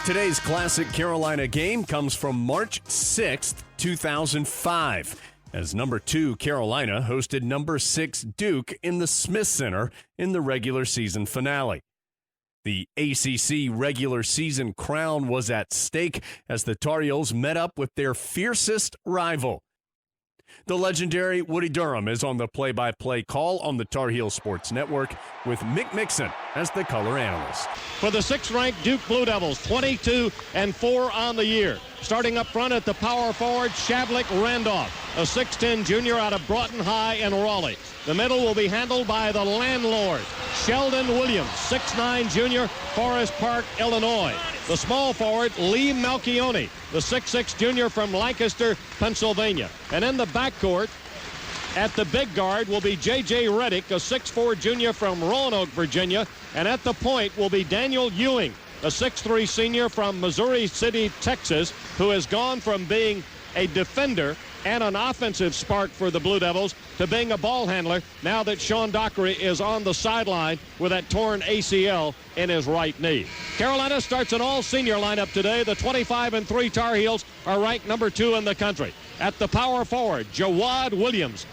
Today's classic Carolina game comes from March 6th, 2005, as number 2 Carolina hosted number 6 Duke in the Smith Center in the regular season finale. The ACC regular season crown was at stake as the Tar Heels met up with their fiercest rival. The legendary Woody Durham is on the play-by-play call on the Tar Heel Sports Network with Mick Mixon as the color analyst. For the 6th-ranked Duke Blue Devils, 22-4 on the year. Starting up front at the power forward, Shavlik Randolph, a 6'10 junior out of Broughton High in Raleigh. The middle will be handled by the landlord, Sheldon Williams, 6'9 junior, Forest Park, Illinois. The small forward, Lee Malchione, the 6'6 junior from Lancaster, Pennsylvania. And in the backcourt, at the big guard will be J.J. Reddick, a 6'4 junior from Roanoke, Virginia. And at the point will be Daniel Ewing, a 6'3 senior from Missouri City, Texas, who has gone from being a defender and an offensive spark for the Blue Devils to being a ball handler now that Sean Dockery is on the sideline with that torn ACL in his right knee. Carolina starts an all-senior lineup today. The 25-3 Tar Heels are ranked number 2 in the country. At the power forward, Jawad Williams,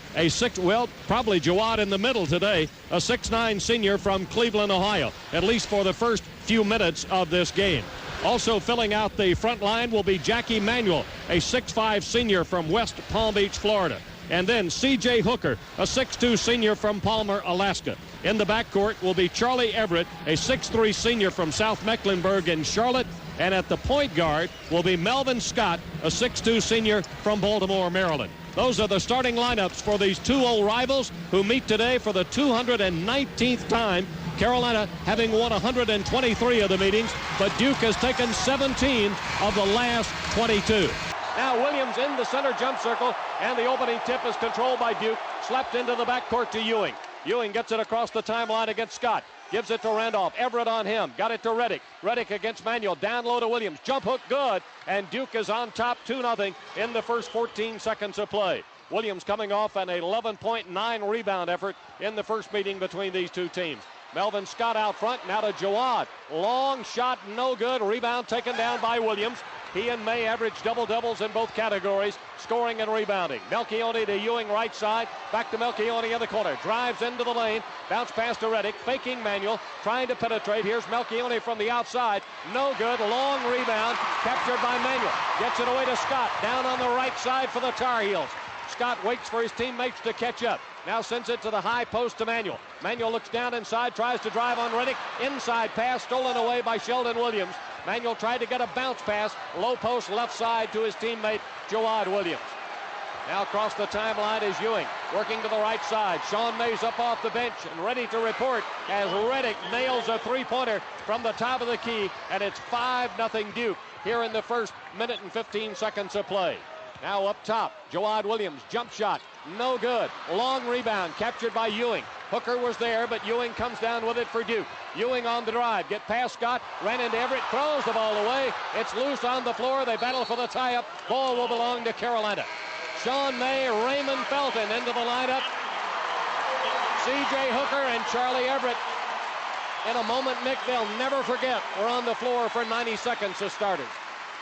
probably Jawad in the middle today, a 6'9 senior from Cleveland, Ohio, at least for the first few minutes of this game. Also filling out the front line will be Jackie Manuel, a 6'5 senior from West Palm Beach, Florida. And then C.J. Hooker, a 6'2 senior from Palmer, Alaska. In the backcourt will be Charlie Everett, a 6'3 senior from South Mecklenburg in Charlotte. And at the point guard will be Melvin Scott, a 6'2 senior from Baltimore, Maryland. Those are the starting lineups for these two old rivals who meet today for the 219th time. Carolina having won 123 of the meetings, but Duke has taken 17 of the last 22. Now Williams in the center jump circle, and the opening tip is controlled by Duke. Slapped into the backcourt to Ewing. Ewing gets it across the timeline against Scott. Gives it to Randolph. Everett on him. Got it to Reddick. Reddick against Manuel. Down low to Williams. Jump hook good. And Duke is on top 2-0 in the first 14 seconds of play. Williams coming off an 11.9 rebound effort in the first meeting between these two teams. Melvin Scott out front. Now to Jawad. Long shot, no good. Rebound taken down by Williams. He and May average double-doubles in both categories, scoring and rebounding. Malchione to Ewing right side. Back to Malchione in the corner. Drives into the lane. Bounce pass to Reddick. Faking Manuel. Trying to penetrate. Here's Malchione from the outside. No good. Long rebound. Captured by Manuel. Gets it away to Scott. Down on the right side for the Tar Heels. Scott waits for his teammates to catch up. Now sends it to the high post to Manuel. Manuel looks down inside, tries to drive on Reddick. Inside pass stolen away by Sheldon Williams. Manuel tried to get a bounce pass. Low post left side to his teammate, Jawad Williams. Now across the timeline is Ewing, working to the right side. Sean May's up off the bench and ready to report as Reddick nails a three-pointer from the top of the key, and it's 5-0 Duke here in the first minute and 15 seconds of play. Now up top, Jawad Williams, jump shot, no good. Long rebound, captured by Ewing. Hooker was there, but Ewing comes down with it for Duke. Ewing on the drive, get past Scott, ran into Everett, throws the ball away. It's loose on the floor. They battle for the tie-up. Ball will belong to Carolina. Sean May, Raymond Felton into the lineup. C.J. Hooker and Charlie Everett. In a moment, Mick, they'll never forget, we're on the floor for 90 seconds as starters.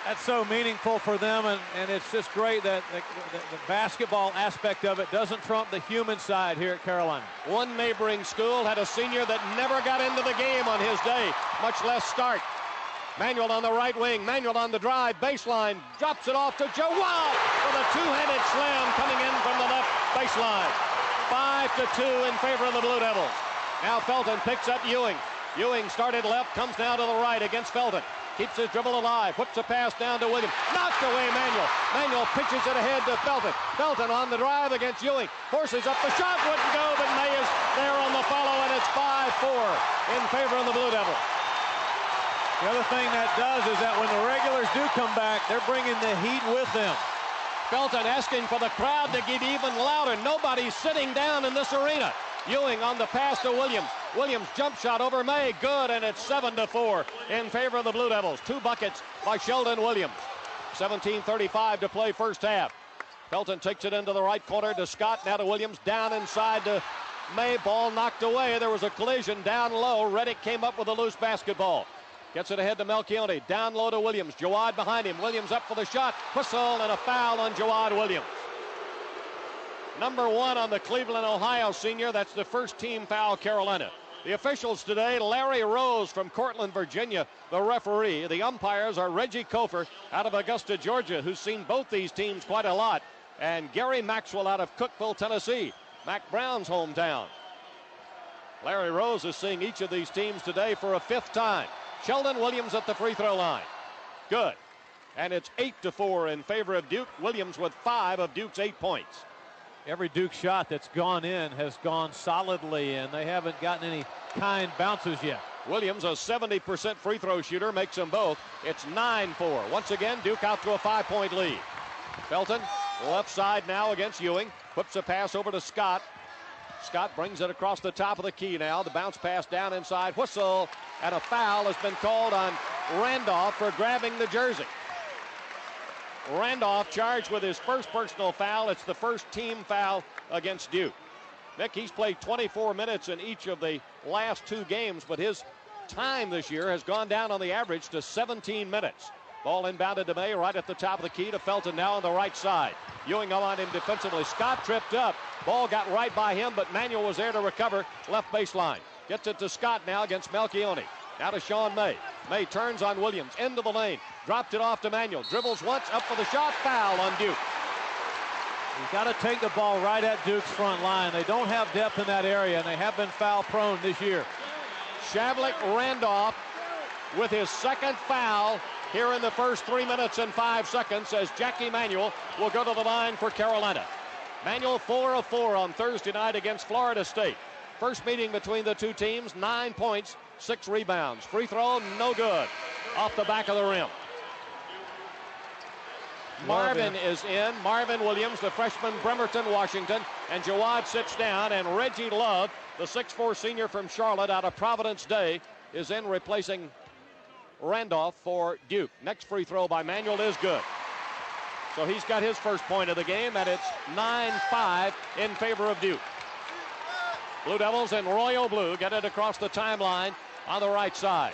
That's so meaningful for them, and it's just great that the basketball aspect of it doesn't trump the human side here at Carolina. One neighboring school had a senior that never got into the game on his day, much less start. Manuel on the right wing, Manuel on the drive, baseline, drops it off to Jawad with a two-handed slam coming in from the left baseline. 5-2 in favor of the Blue Devils. Now Felton picks up Ewing. Ewing started left, comes now to the right against Felton. Keeps his dribble alive, whips a pass down to Williams. Knocked away Manuel. Manuel pitches it ahead to Felton. Felton on the drive against Ewing. Forces up the shot, wouldn't go, but May is there on the follow, and it's 5-4 in favor of the Blue Devils. The other thing that does is that when the regulars do come back, they're bringing the heat with them. Felton asking for the crowd to get even louder. Nobody's sitting down in this arena. Ewing on the pass to Williams. Williams jump shot over May, good, and it's 7-4 in favor of the Blue Devils. 2 buckets by Sheldon Williams. 17:35 to play first half. Felton takes it into the right corner to Scott, now to Williams, down inside to May. Ball knocked away. There was a collision down low. Reddick came up with a loose basketball. Gets it ahead to Melchione. Down low to Williams. Jawad behind him. Williams up for the shot. Whistle and a foul on Jawad Williams. Number 1 on the Cleveland, Ohio senior. That's the first team foul, Carolina. The officials today, Larry Rose from Cortland, Virginia, the referee. The umpires are Reggie Kofer out of Augusta, Georgia, who's seen both these teams quite a lot, and Gary Maxwell out of Cookeville, Tennessee, Mac Brown's hometown. Larry Rose is seeing each of these teams today for a 5th time. Sheldon Williams at the free throw line. Good. And it's 8-4 in favor of Duke. Williams with 5 of Duke's 8 points. Every Duke shot that's gone in has gone solidly in. They haven't gotten any kind bounces yet. Williams, a 70% free throw shooter, makes them both. It's 9-4. Once again, Duke out to a 5-point lead. Felton, left side now against Ewing. Whips a pass over to Scott. Scott brings it across the top of the key now. The bounce pass down inside. Whistle, and a foul has been called on Randolph for grabbing the jersey. Randolph charged with his first personal foul. It's the first team foul against Duke. Nick, he's played 24 minutes in each of the last 2 games, but his time this year has gone down on the average to 17 minutes. Ball inbounded to May right at the top of the key to Felton now on the right side. Ewing on him defensively. Scott tripped up. Ball got right by him, but Manuel was there to recover. Left baseline. Gets it to Scott now against Melchione. Now to Sean May. May turns on Williams. Into the lane. Dropped it off to Manuel. Dribbles once. Up for the shot. Foul on Duke. You've got to take the ball right at Duke's front line. They don't have depth in that area, and they have been foul prone this year. Shavlik Randolph with his 2nd foul here in the first 3 minutes and 5 seconds as Jackie Manuel will go to the line for Carolina. Manuel 4 of 4 on Thursday night against Florida State. First meeting between the two teams, 9 points, 6 rebounds. Free throw, no good. Off the back of the rim. Marvin is in. Marvin Williams, the freshman, Bremerton, Washington. And Jawad sits down. And Reggie Love, the 6'4 senior from Charlotte out of Providence Day, is in replacing Randolph for Duke. Next free throw by Manuel is good. So he's got his first point of the game, and it's 9-5 in favor of Duke. Blue Devils and Royal Blue get it across the timeline on the right side.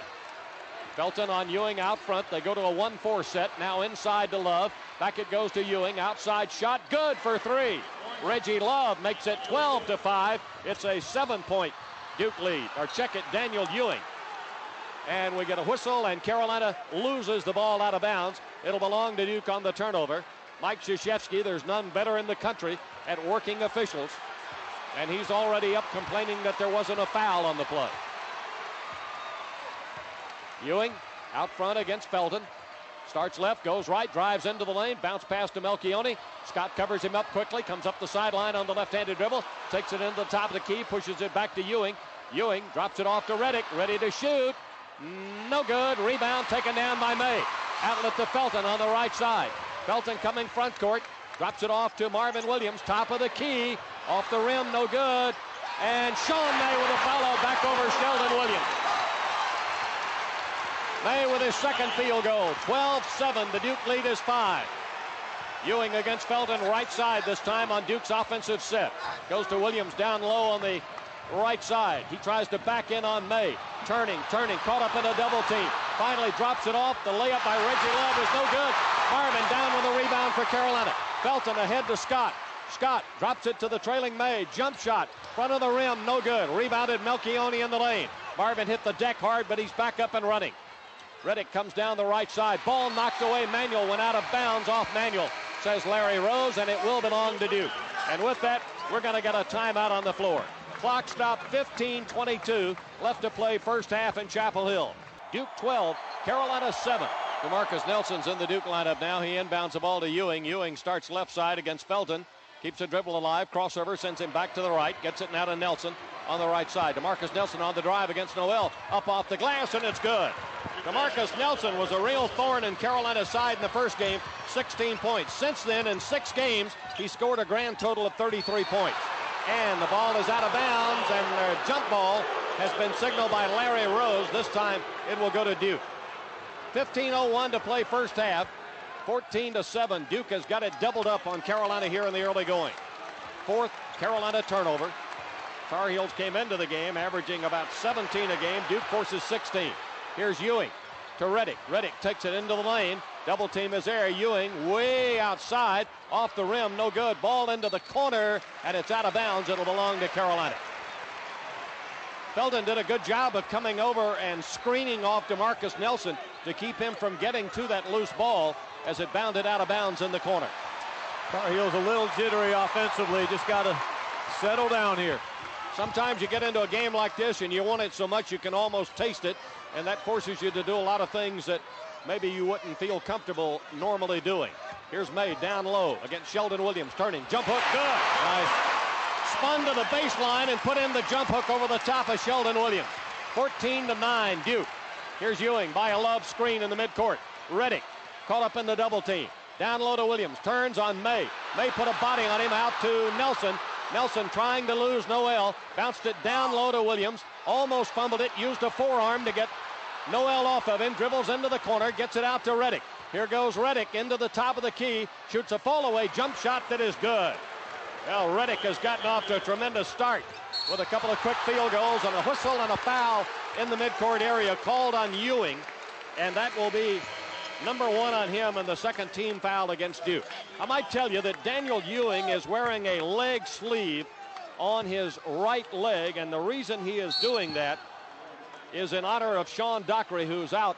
Felton on Ewing out front. They go to a 1-4 set. Now inside to Love. Back it goes to Ewing. Outside shot. Good for 3. Reggie Love makes it 12-5. It's a 7-point Duke lead. Or check it, Daniel Ewing. And we get a whistle, and Carolina loses the ball out of bounds. It'll belong to Duke on the turnover. Mike Krzyzewski, there's none better in the country at working officials. And he's already up complaining that there wasn't a foul on the play. Ewing out front against Felton. Starts left, goes right, drives into the lane, bounce pass to Melchione. Scott covers him up quickly, comes up the sideline on the left-handed dribble, takes it into the top of the key, pushes it back to Ewing. Ewing drops it off to Reddick, ready to shoot. No good. Rebound taken down by May. Outlet to Felton on the right side. Felton coming front court. Drops it off to Marvin Williams. Top of the key. Off the rim. No good. And Sean May with a follow back over Sheldon Williams. May with his 2nd field goal. 12-7. The Duke lead is 5. Ewing against Felton right side this time on Duke's offensive set. Goes to Williams down low on the right side. He tries to back in on May. Turning, caught up in a double team. Finally drops it off. The layup by Reggie Love is no good. Marvin down with a rebound for Carolina. Felton ahead to Scott. Scott drops it to the trailing May. Jump shot. Front of the rim, no good. Rebounded Melchione in the lane. Marvin hit the deck hard, but he's back up and running. Reddick comes down the right side. Ball knocked away. Manuel went out of bounds off Manuel, says Larry Rose, and it will belong to Duke. And with that, we're going to get a timeout on the floor. Clock stop, 15:22 left to play first half in Chapel Hill. Duke 12, Carolina 7. DeMarcus Nelson's in the Duke lineup now. He inbounds the ball to Ewing. Ewing starts left side against Felton. Keeps the dribble alive. Crossover sends him back to the right. Gets it now to Nelson on the right side. DeMarcus Nelson on the drive against Noel. Up off the glass, and it's good. DeMarcus Nelson was a real thorn in Carolina's side in the first game. 16 points. Since then, in 6 games, he scored a grand total of 33 points. And the ball is out of bounds, and their jump ball has been signaled by Larry Rose. This time it will go to Duke. 15:01 to play first half. 14-7. Duke has got it doubled up on Carolina here in the early going. 4th Carolina turnover. Tar Heels came into the game averaging about 17 a game. Duke forces 16. Here's Ewing. to Reddick. Reddick takes it into the lane. Double team is there. Ewing way outside, off the rim, no good. Ball into the corner, and it's out of bounds. It'll belong to Carolina. Felton did a good job of coming over and screening off DeMarcus Nelson to keep him from getting to that loose ball as it bounded out of bounds in the corner. Tar Heels a little jittery offensively. Just got to settle down here. Sometimes you get into a game like this and you want it so much you can almost taste it, and that forces you to do a lot of things that maybe you wouldn't feel comfortable normally doing. Here's May down low against Sheldon Williams, turning, jump hook, good. Nice. Spun to the baseline and put in the jump hook over the top of Sheldon Williams. 14-9 Duke. Here's Ewing by a love screen in the midcourt. Reddick caught up in the double team. Down low to Williams, turns on May. May put a body on him, out to Nelson. Nelson trying to lose Noel, bounced it down low to Williams, almost fumbled it, used a forearm to get Noel off of him, dribbles into the corner, gets it out to Reddick. Here goes Reddick into the top of the key, shoots a fall-away jump shot that is good. Well, Reddick has gotten off to a tremendous start with a couple of quick field goals and a whistle and a foul in the midcourt area called on Ewing, and that will be number 1 on him and the second team foul against Duke. I might tell you that Daniel Ewing is wearing a leg sleeve on his right leg, and the reason he is doing that is in honor of Sean Dockery, who's out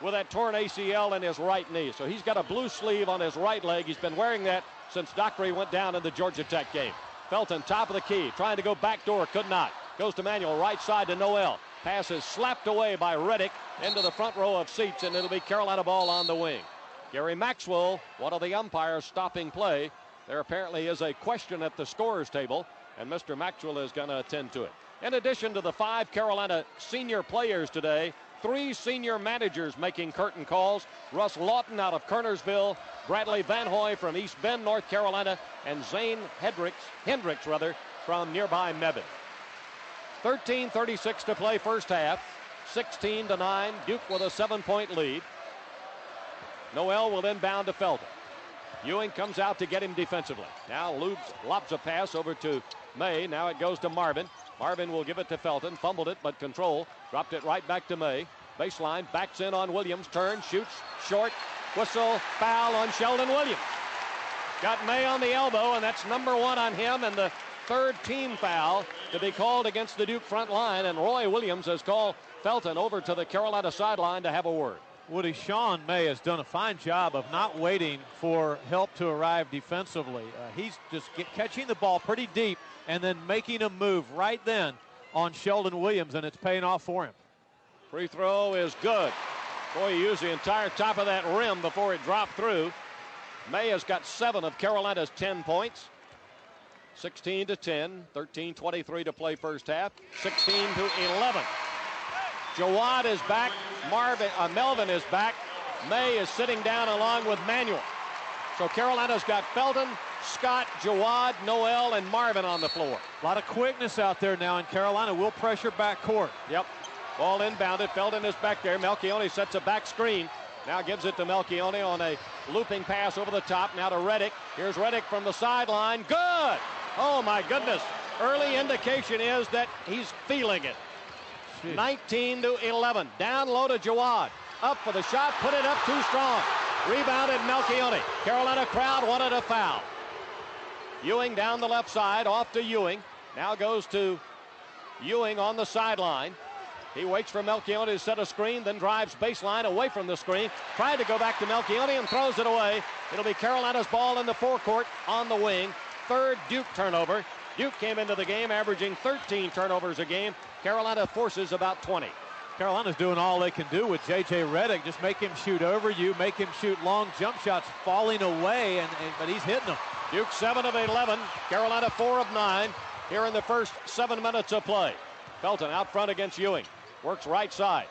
with that torn ACL in his right knee. So he's got a blue sleeve on his right leg. He's been wearing that since Dockery went down in the Georgia Tech game. Felton, top of the key, trying to go backdoor, could not. Goes to Manuel, right side to Noel. Pass is slapped away by Reddick into the front row of seats, and it'll be Carolina ball on the wing. Gary Maxwell, one of the umpires, stopping play. There apparently is a question at the scorer's table, and Mr. Maxwell is going to attend to it. In addition to the 5 Carolina senior players today, 3 senior managers making curtain calls. Russ Lawton out of Kernersville, Bradley Van Hoy from East Bend, North Carolina, and Zane Hendricks from nearby Mebane. 13:36 to play first half. 16-9, Duke with a 7-point lead. Noel will inbound to Felton. Ewing comes out to get him defensively. Now lobs a pass over to May. Now it goes to Marvin. Marvin will give it to Felton. Fumbled it, but control. Dropped it right back to May. Baseline, backs in on Williams. Turns, shoots, short. Whistle, foul on Sheldon Williams. Got May on the elbow, and that's number 1 on him, and the 3rd team foul to be called against the Duke front line, and Roy Williams has called Felton over to the Carolina sideline to have a word. Woody, Sean May has done a fine job of not waiting for help to arrive defensively. He's just catching the ball pretty deep and then making a move right then on Sheldon Williams, and it's paying off for him. Free throw is good. Boy, he used the entire top of that rim before it dropped through. May has got 7 of Carolina's 10 points. 16-10, 13:23 to play first half. 16-11. Jawad is back. Melvin is back. May is sitting down along with Manuel. So Carolina's got Felton, Scott, Jawad, Noel, and Marvin on the floor. A lot of quickness out there now, and Carolina will pressure backcourt. Yep. Ball inbounded. Felton is back there. Melchione sets a back screen. Now gives it to Melchione on a looping pass over the top. Now to Reddick. Here's Reddick from the sideline. Good! Oh, my goodness. Early indication is that he's feeling it. 19-11. Down low to Jawad. Up for the shot. Put it up too strong. Rebounded Melchione. Carolina crowd wanted a foul. Ewing down the left side. Off to Ewing. Now goes to Ewing on the sideline. He waits for Melchione to set a screen, then drives baseline away from the screen. Tried to go back to Melchione and throws it away. It'll be Carolina's ball in the forecourt on the wing. 3rd Duke turnover. Duke came into the game averaging 13 turnovers a game. Carolina forces about 20. Carolina's doing all they can do with J.J. Reddick. Just make him shoot over you, make him shoot long jump shots, falling away, but he's hitting them. Duke 7 of 11. Carolina 4 of 9 here in the first 7 minutes of play. Felton out front against Ewing. Works right side.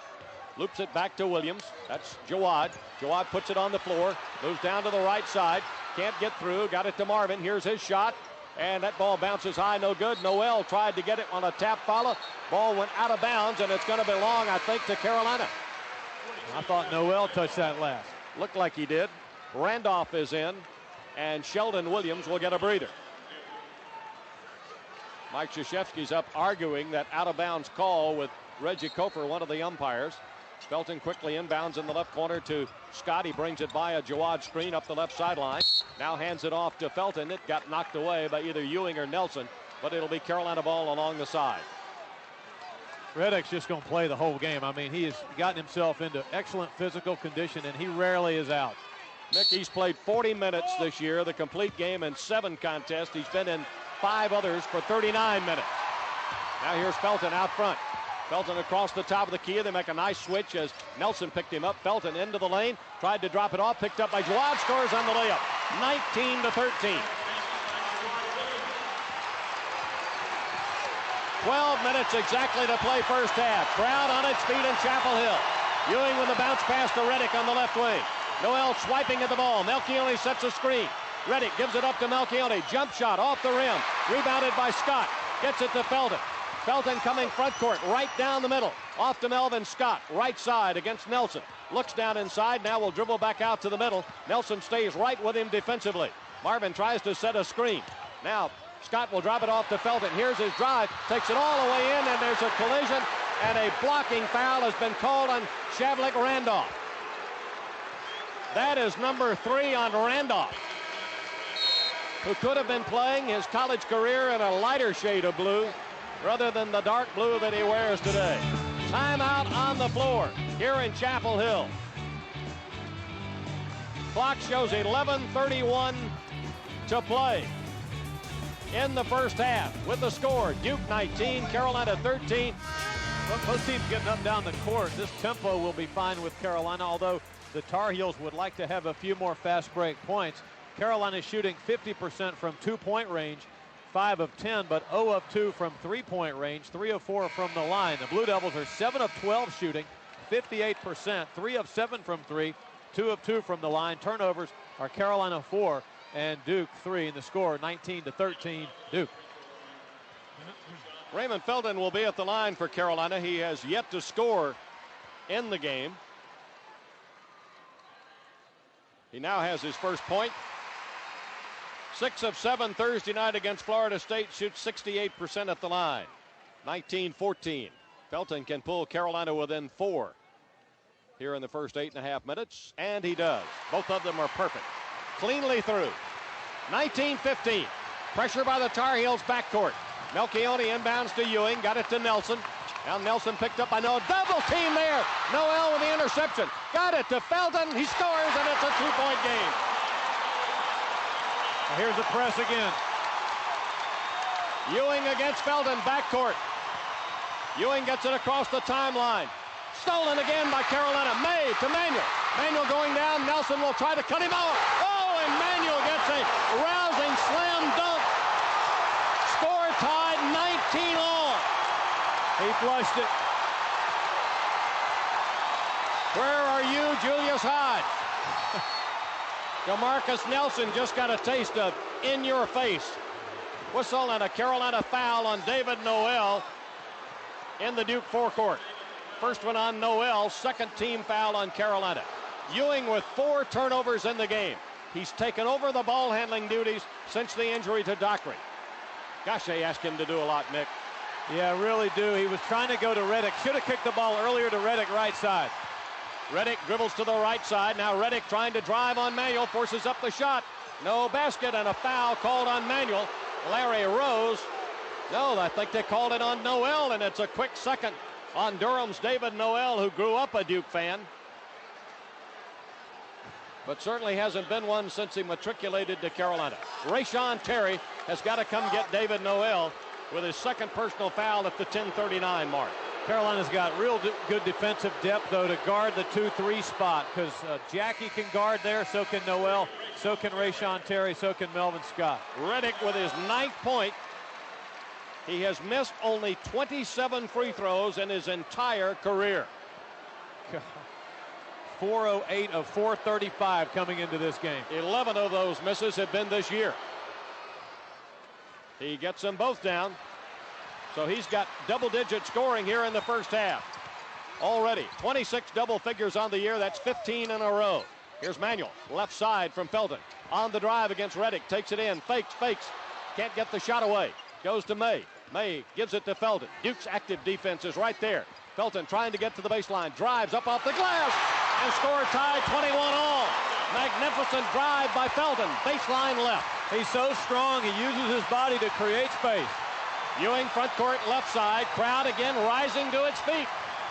Loops it back to Williams. That's Jawad. Jawad puts it on the floor. Moves down to the right side. Can't get through. Got it to Marvin. Here's his shot. And that ball bounces high. No good. Noel tried to get it on a tap follow. Ball went out of bounds, and it's going to belong, I think, to Carolina. I thought Noel touched that last. Looked like he did. Randolph is in, and Sheldon Williams will get a breather. Mike Krzyzewski's up arguing that out-of-bounds call with Reggie Kofer, one of the umpires. Felton quickly inbounds in the left corner to Scott. He brings it by a Jawad screen up the left sideline. Now hands it off to Felton. It got knocked away by either Ewing or Nelson, but it'll be Carolina ball along the side. Reddick's just going to play the whole game. I mean, he has gotten himself into excellent physical condition, and he rarely is out. Nick, he's played 40 minutes this year, the complete game in 7 contests. He's been in 5 others for 39 minutes. Now here's Felton out front. Felton across the top of the key. They make a nice switch as Nelson picked him up. Felton into the lane, tried to drop it off, picked up by Jawad, scores on the layup. 19-13. 12 minutes exactly to play first half. Crowd on its feet in Chapel Hill. Ewing with a bounce pass to Reddick on the left wing. Noel swiping at the ball. Melchione sets a screen. Reddick gives it up to Melchione. Jump shot off the rim. Rebounded by Scott. Gets it to Felton. Felton coming front court, right down the middle. Off to Melvin Scott, right side against Nelson. Looks down inside, now will dribble back out to the middle. Nelson stays right with him defensively. Marvin tries to set a screen. Now Scott will drop it off to Felton. Here's his drive, takes it all the way in, and there's a collision, and a blocking foul has been called on Shavlik Randolph. That is number 3 on Randolph, who could have been playing his college career in a lighter shade of blue rather than the dark blue that he wears today. Timeout on the floor here in Chapel Hill. Clock shows 11:31 to play in the first half. With the score, Duke 19, Carolina 13. Both teams getting up down the court. This tempo will be fine with Carolina, although the Tar Heels would like to have a few more fast break points. Carolina shooting 50% from 2-point range, 5 of 10, but 0 of 2 from 3-point range, 3 of 4 from the line. The Blue Devils are 7 of 12 shooting, 58%, 3 of 7 from 3, 2 of 2 from the line. Turnovers are Carolina 4 and Duke 3, and the score 19-13 Duke. Raymond Felton will be at the line for Carolina. He has yet to score in the game. He now has his first point. 6 of 7 Thursday night against Florida State, shoots 68% at the line. 19-14. Felton can pull Carolina within 4 here in the first 8.5 minutes, and he does. Both of them are perfect. Cleanly through. 19-15. Pressure by the Tar Heels backcourt. Melchione inbounds to Ewing, got it to Nelson. Now Nelson picked up by Noel. Double team there. Noel with the interception. Got it to Felton. He scores, and it's a 2-point game. Here's the press again. Ewing against Felton, backcourt. Ewing gets it across the timeline. Stolen again by Carolina. May to Manuel. Manuel going down. Nelson will try to cut him off. Oh, and Manuel gets a rousing slam dunk. Score tied 19 all. He flushed it. Where are you, Julius Hyde? DeMarcus Nelson just got a taste of in your face. Whistle and a Carolina foul on David Noel in the Duke forecourt. First one on Noel, second team foul on Carolina. Ewing with 4 turnovers in the game. He's taken over the ball handling duties since the injury to Dockery. Gosh, they asked him to do a lot, Nick. Yeah, really do. He was trying to go to Reddick. Should have kicked the ball earlier to Reddick, right side. Reddick dribbles to the right side. Now Reddick trying to drive on Manuel, forces up the shot. No basket, and a foul called on Manuel. Larry Rose. No, I think they called it on Noel, and it's a quick second on Durham's David Noel, who grew up a Duke fan, but certainly hasn't been one since he matriculated to Carolina. Rayshon Terry has got to come get David Noel with his second personal foul at the 10:39 mark. Carolina's got real good defensive depth, though, to guard the 2-3 spot, because Jackie can guard there, so can Noel, so can Rayshon Terry, so can Melvin Scott. Reddick with his 9th point. He has missed only 27 free throws in his entire career. 408 of 435 coming into this game. 11 of those misses have been this year. He gets them both down. So he's got double-digit scoring here in the first half. Already 26 double figures on the year. That's 15 in a row. Here's Manuel, left side from Felton. On the drive against Reddick, takes it in, fakes. Can't get the shot away. Goes to May. May gives it to Felton. Duke's active defense is right there. Felton trying to get to the baseline, drives up off the glass, and score tie 21 all. Magnificent drive by Felton, baseline left. He's so strong, he uses his body to create space. Ewing front court left side, crowd again rising to its feet.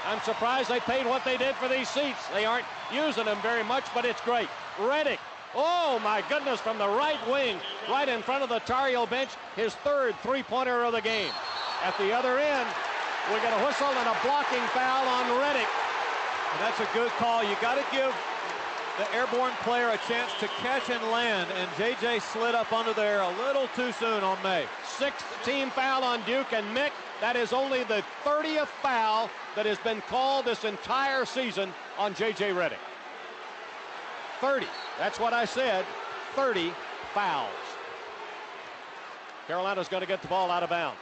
I'm surprised they paid what they did for these seats. They aren't using them very much, but it's great. Reddick, oh my goodness, from the right wing, right in front of the Tar Heel bench, his third three-pointer of the game. At the other end, we get a whistle and a blocking foul on Reddick. And that's a good call. You got to give the airborne player a chance to catch and land, and J.J. slid up under there a little too soon on May. Sixth team foul on Duke, and Mick, that is only the 30th foul that has been called this entire season on J.J. Reddick. 30, that's what I said, 30 fouls. Carolina's going to get the ball out of bounds.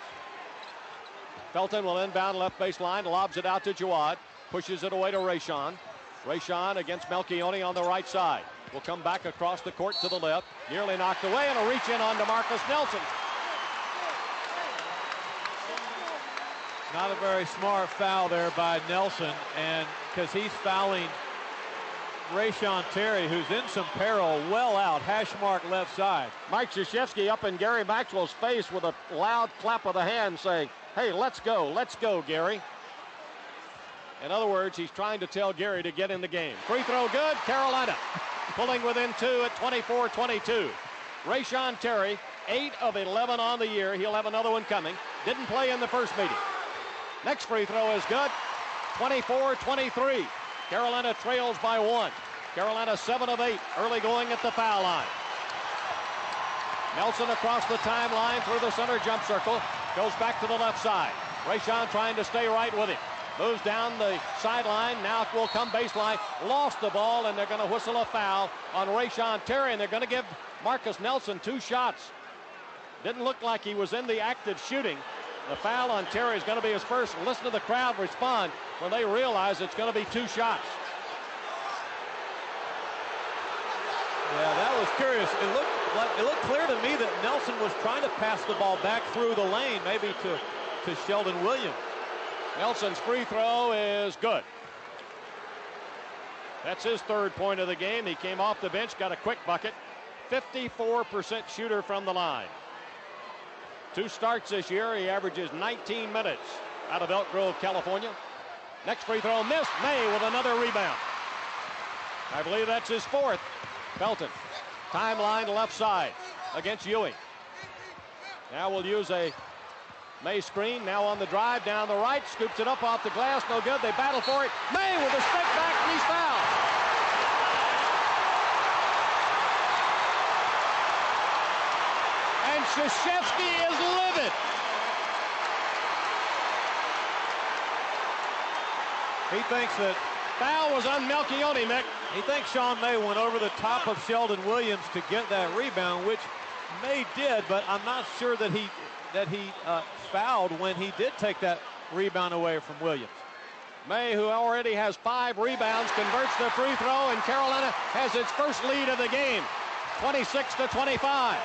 Felton will inbound left baseline, lobs it out to Jawad, pushes it away to Rayshon. Rayshon against Melchione on the right side. Will come back across the court to the left. Nearly knocked away, and a reach in on DeMarcus Nelson. Not a very smart foul there by Nelson, and because he's fouling Rayshon Terry, who's in some peril, well out, hash mark left side. Mike Krzyzewski up in Gary Maxwell's face with a loud clap of the hand saying, hey, let's go, Gary. In other words, he's trying to tell Gary to get in the game. Free throw good, Carolina pulling within 2 at 24-22. Rayshon Terry, 8 of 11 on the year. He'll have another one coming. Didn't play in the first meeting. Next free throw is good, 24-23. Carolina trails by 1. Carolina 7 of 8, early going at the foul line. Nelson across the timeline through the center jump circle, goes back to the left side. Rayshon trying to stay right with him. Moves down the sideline, now will come baseline, lost the ball, and they're going to whistle a foul on Rayshon Terry, and they're going to give Marcus Nelson 2 shots. Didn't look like he was in the act of shooting. The foul on Terry is going to be his first. Listen to the crowd respond when they realize it's going to be 2 shots. Yeah, that was curious. It looked clear to me that Nelson was trying to pass the ball back through the lane, maybe to Sheldon Williams. Nelson's free throw is good. That's his 3rd point of the game. He came off the bench, got a quick bucket. 54% shooter from the line. 2 starts this year. He averages 19 minutes out of Elk Grove, California. Next free throw missed. May with another rebound. I believe that's his 4th. Felton, timeline left side against Ewing. Now we'll use a May screen, now on the drive, down the right, scoops it up off the glass, no good, they battle for it. May with a step back, and he's fouled. And Krzyzewski is livid. He thinks that Foul was on Melchione, Mick. he thinks Sean May went over the top of Sheldon Williams to get that rebound, which May did, but I'm not sure that he fouled when he did take that rebound away from Williams. May, who already has 5 rebounds, converts the free throw, and Carolina has its first lead of the game, 26-25.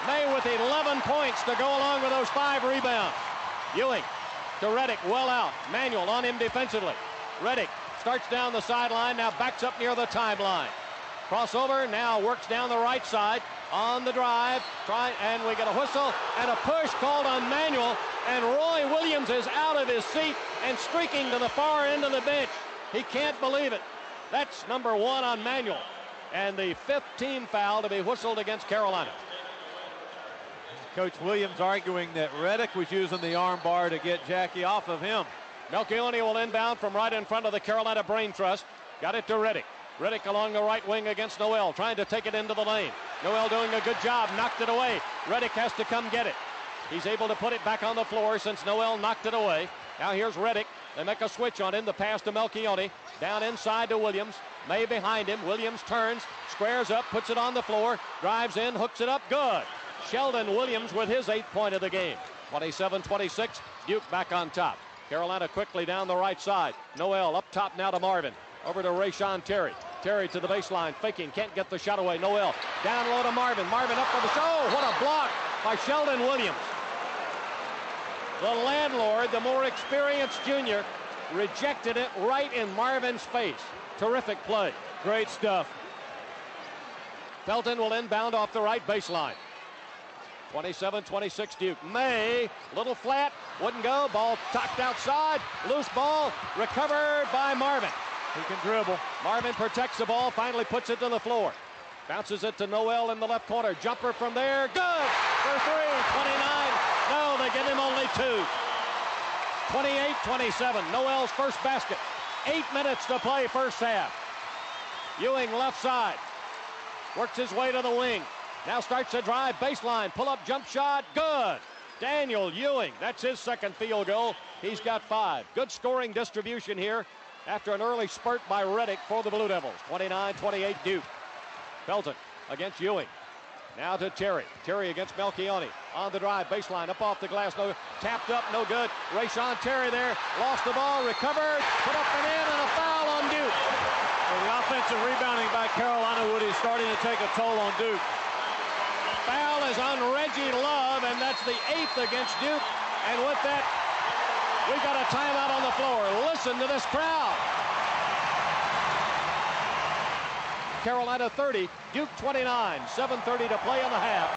May with 11 points to go along with those 5 rebounds. Ewing to Reddick, well out. Manuel on him defensively. Reddick starts down the sideline, now backs up near the timeline. Crossover, now works down the right side on the drive. And we get a whistle and a push called on Manuel. And Roy Williams is out of his seat and streaking to the far end of the bench. He can't believe it. That's number 1 on Manuel. And the 5th team foul to be whistled against Carolina. Coach Williams arguing that Reddick was using the arm bar to get Jackie off of him. Melchione will inbound from right in front of the Carolina Brain Trust. Got it to Reddick. Reddick along the right wing against Noel, trying to take it into the lane. Noel doing a good job, knocked it away. Reddick has to come get it. He's able to put it back on the floor since Noel knocked it away. Now here's Reddick. They make a switch on him. The pass to Melchione. Down inside to Williams. May behind him. Williams turns, squares up, puts it on the floor, drives in, hooks it up. Good. Sheldon Williams with his 8th point of the game. 27-26. Duke back on top. Carolina quickly down the right side. Noel up top now to Marvin. Over to Rayshon Terry. Terry to the baseline, faking, can't get the shot away. Noel down low to Marvin. Marvin up for the show. What a block by Sheldon Williams. The landlord, the more experienced junior, rejected it right in Marvin's face. Terrific play. Great stuff. Felton will inbound off the right baseline. 27-26 Duke. May, little flat, wouldn't go. Ball tucked outside. Loose ball, recovered by Marvin. He can dribble. Marvin protects the ball, finally puts it to the floor. Bounces it to Noel in the left corner. Jumper from there, good for three. 29, no, they get him only two. 28-27, Noel's first basket. 8 minutes to play first half. Ewing left side. Works his way to the wing. Now starts to drive, baseline, pull-up jump shot, good. Daniel Ewing, that's his second field goal. He's got 5. Good scoring distribution here after an early spurt by Reddick for the Blue Devils. 29-28 Duke. Felton against Ewing. Now to Terry. Terry against Melchione. On the drive, baseline, up off the glass, no, tapped up, no good. Rayshon Terry there, lost the ball, recovered, put up and in, and a foul on Duke. Well, the offensive rebounding by Carolina, Woody, is starting to take a toll on Duke. Foul is on Reggie Love, and that's the 8th against Duke. And with that, we got a timeout on the floor. Listen to this crowd. Carolina 30, Duke 29, 7:30 to play in the half.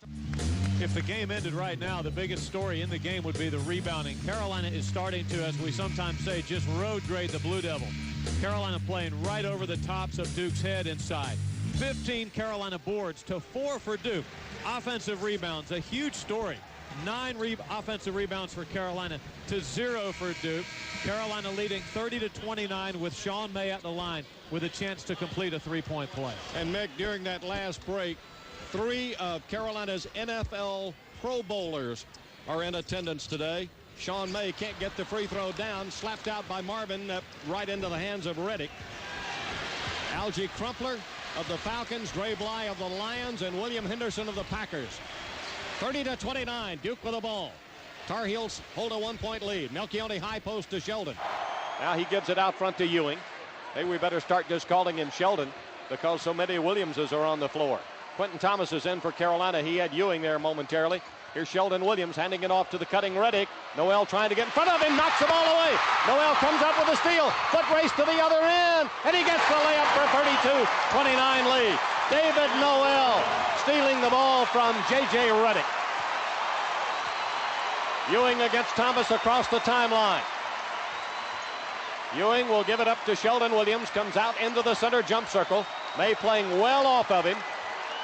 If the game ended right now, the biggest story in the game would be the rebounding. Carolina is starting to, as we sometimes say, just road grade the Blue Devils. Carolina playing right over the tops of Duke's head inside. 15 Carolina boards to 4 for Duke. Offensive rebounds, a huge story. 9 offensive rebounds for Carolina to 0 for Duke. Carolina leading 30-29 with Sean May at the line with a chance to complete a three-point play. And Mick, during that last break, 3 of Carolina's NFL Pro Bowlers are in attendance today. Sean May can't get the free throw down, slapped out by Marvin right into the hands of Reddick. Algie Crumpler of the Falcons, Dre Bly of the Lions, and William Henderson of the Packers. 30-29, Duke with the ball. Tar Heels hold a 1-point lead. Melchione high post to Sheldon. Now he gives it out front to Ewing. Maybe we better start just calling him Sheldon because so many Williamses are on the floor. Quentin Thomas is in for Carolina. He had Ewing there momentarily. Here's Sheldon Williams handing it off to the cutting Reddick. Noel trying to get in front of him, knocks the ball away. Noel comes up with a steal. Foot race to the other end, and he gets the layup for a 32-29 lead. David Noel stealing the ball from J.J. Reddick. Ewing against Thomas across the timeline. Ewing will give it up to Sheldon Williams. Comes out into the center jump circle. May playing well off of him.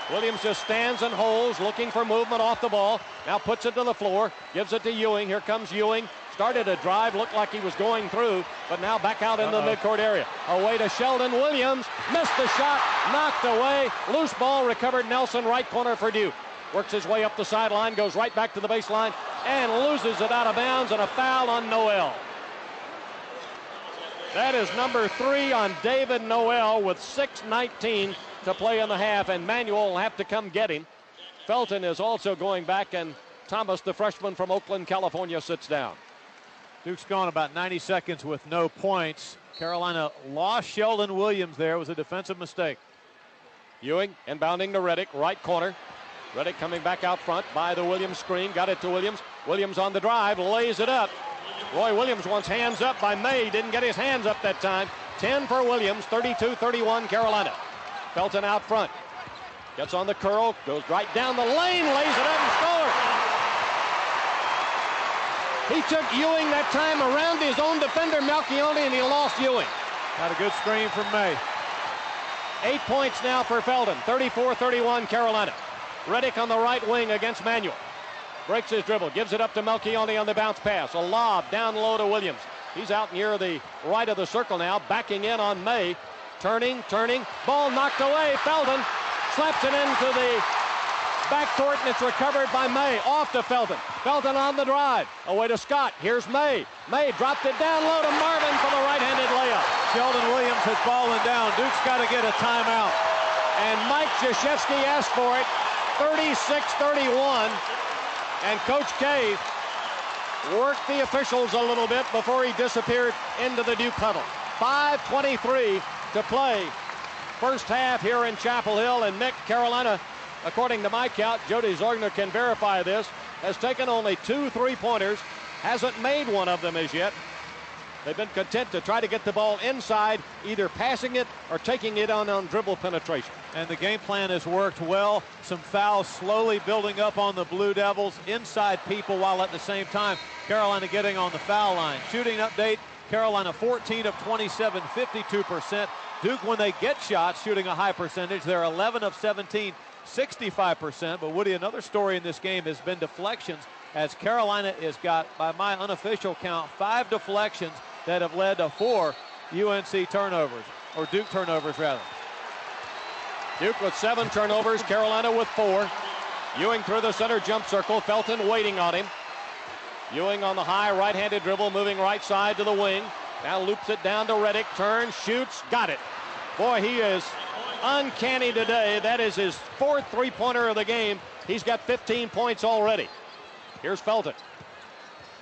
Williams just stands and holds, looking for movement off the ball. Now puts it to the floor, gives it to Ewing. Here comes Ewing. Started a drive, looked like he was going through, but now back out in the midcourt area. Away to Sheldon Williams. Missed the shot, knocked away. Loose ball recovered. Nelson, right corner for Duke. Works his way up the sideline, goes right back to the baseline, and loses it out of bounds, and a foul on Noel. That is number 3 on David Noel with 6:19 to play in the half, and Manuel will have to come get him. Felton is also going back, and Thomas, the freshman from Oakland, California, sits down. Duke's gone about 90 seconds with no points. Carolina lost Sheldon Williams there. It was a defensive mistake. Ewing inbounding to Reddick, right corner. Reddick coming back out front by the Williams screen. Got it to Williams. Williams on the drive, lays it up. Roy Williams wants hands up by May. Didn't get his hands up that time. 10 for Williams, 32-31 Carolina. Felton out front. Gets on the curl, goes right down the lane, lays it up and scores. He took Ewing that time around his own defender, Melchione, and he lost Ewing. Got a good screen from May. 8 points now for Felton, 34-31 Carolina. Reddick on the right wing against Manuel. Breaks his dribble, gives it up to Melchione on the bounce pass. A lob down low to Williams. He's out near the right of the circle now, backing in on May. Turning, ball knocked away. Felton slaps it into the backcourt, and it's recovered by May. Off to Felton. Felton on the drive. Away to Scott. Here's May. May dropped it down low to Marvin for the right-handed layup. Sheldon Williams has fallen down. Duke's got to get a timeout. And Mike Krzyzewski asked for it. 36-31. And Coach K worked the officials a little bit before he disappeared into the Duke huddle. 5:23 to play first half here in Chapel Hill. And Nick, Carolina, according to my count, Jody Zorgner can verify this, has taken only 2 3-pointers hasn't made one of them as yet. They've been content to try to get the ball inside, either passing it or taking it on dribble penetration. And the game plan has worked well. Some fouls slowly building up on the Blue Devils, inside people, while at the same time Carolina getting on the foul line. Shooting update, Carolina 14 of 27, 52%. Duke, when they get shots, shooting a high percentage. They're 11 of 17, 65%. But Woody, another story in this game has been deflections, as Carolina has got, by my unofficial count, 5 deflections that have led to 4 UNC turnovers, or Duke turnovers rather. Duke with 7 turnovers, Carolina with 4. Ewing through the center jump circle, Felton waiting on him. Ewing on the high right-handed dribble, moving right side to the wing. Now loops it down to Reddick, turns, shoots, got it. Boy, he is uncanny today. That is his 4th three-pointer of the game. He's got 15 points already. Here's Felton.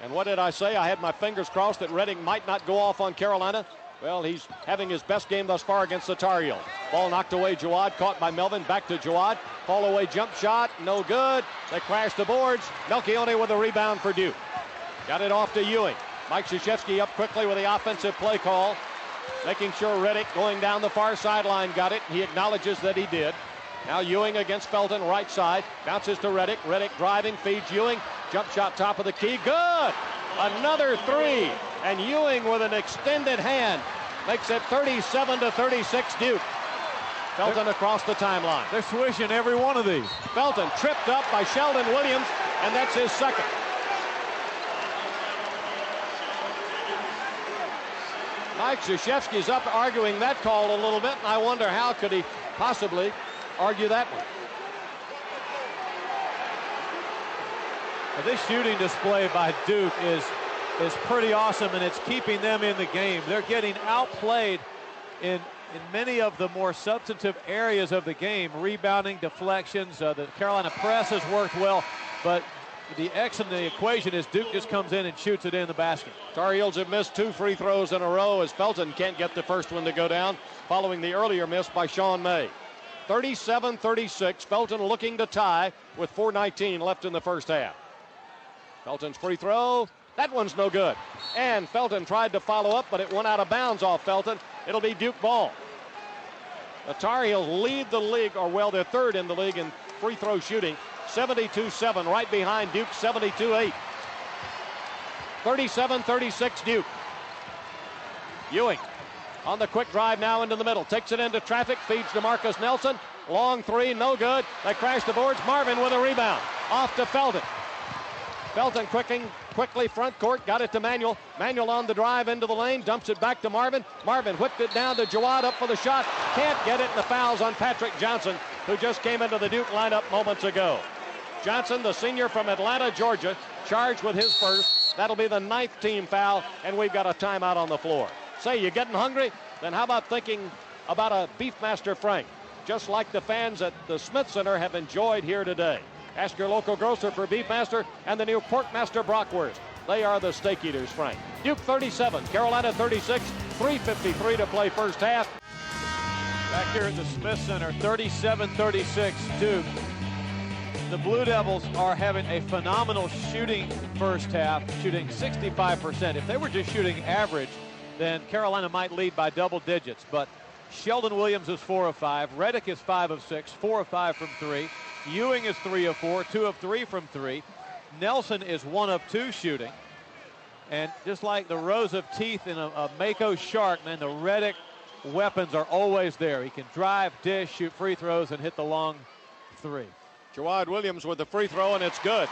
And what did I say? I had my fingers crossed that Reddick might not go off on Carolina. Well, he's having his best game thus far against the Tar Heels. Ball knocked away, Jawad, caught by Melvin, back to Jawad. Fall away jump shot, no good. They crash the boards. Melchione with a rebound for Duke. Got it off to Ewing. Mike Krzyzewski up quickly with the offensive play call, making sure Reddick going down the far sideline got it. He acknowledges that he did. Now Ewing against Felton, right side. Bounces to Reddick. Reddick driving, feeds Ewing. Jump shot top of the key. Good! Another 3. And Ewing with an extended hand makes it 37-36 Duke. Felton across the timeline. They're swishing every one of these. Felton tripped up by Sheldon Williams, and that's his second. Mike Krzyzewski's up arguing that call a little bit, and I wonder how could he possibly argue that one. This shooting display by Duke is pretty awesome, and it's keeping them in the game. They're getting outplayed in many of the more substantive areas of the game. Rebounding, deflections, the Carolina press has worked well, but the X in the equation is Duke just comes in and shoots it in the basket. Tar Heels have missed 2 free throws in a row as Felton can't get the first one to go down, following the earlier miss by Sean May. 37-36, Felton looking to tie with 4:19 left in the first half. Felton's free throw, that one's no good. And Felton tried to follow up, but it went out of bounds off Felton. It'll be Duke ball. The Tar Heels lead the league, or well, they're 3rd in the league in free throw shooting, 72-7, right behind Duke, 72-8. 37-36 Duke. Ewing on the quick drive now into the middle, takes it into traffic, feeds to Marcus Nelson. Long 3, no good. They crash the boards. Marvin with a rebound. Off to Felton. Felton quickly front court, got it to Manuel. Manuel on the drive into the lane, dumps it back to Marvin. Marvin whipped it down to Jawad, up for the shot. Can't get it, and the foul's on Patrick Johnson, who just came into the Duke lineup moments ago. Johnson, the senior from Atlanta, Georgia, charged with his first. That'll be the 9th team foul, and we've got a timeout on the floor. Say, you getting hungry? Then how about thinking about a Beefmaster Frank, just like the fans at the Smith Center have enjoyed here today. Ask your local grocer for Beefmaster and the new Porkmaster Brockwurst. They are the steak eaters, Frank. Duke 37, Carolina 36, 3:53 to play first half. Back here at the Smith Center, 37-36 Duke. The Blue Devils are having a phenomenal shooting first half, shooting 65%. If they were just shooting average, then Carolina might lead by double digits. But Sheldon Williams is 4 of 5. Reddick is 5 of 6, 4 of 5 from 3. Ewing is 3 of 4, 2 of 3 from 3. Nelson is 1 of 2 shooting. And just like the rows of teeth in a Mako shark, man, the Reddick weapons are always there. He can drive, dish, shoot free throws, and hit the long 3. Jawad Williams with the free throw, and it's good.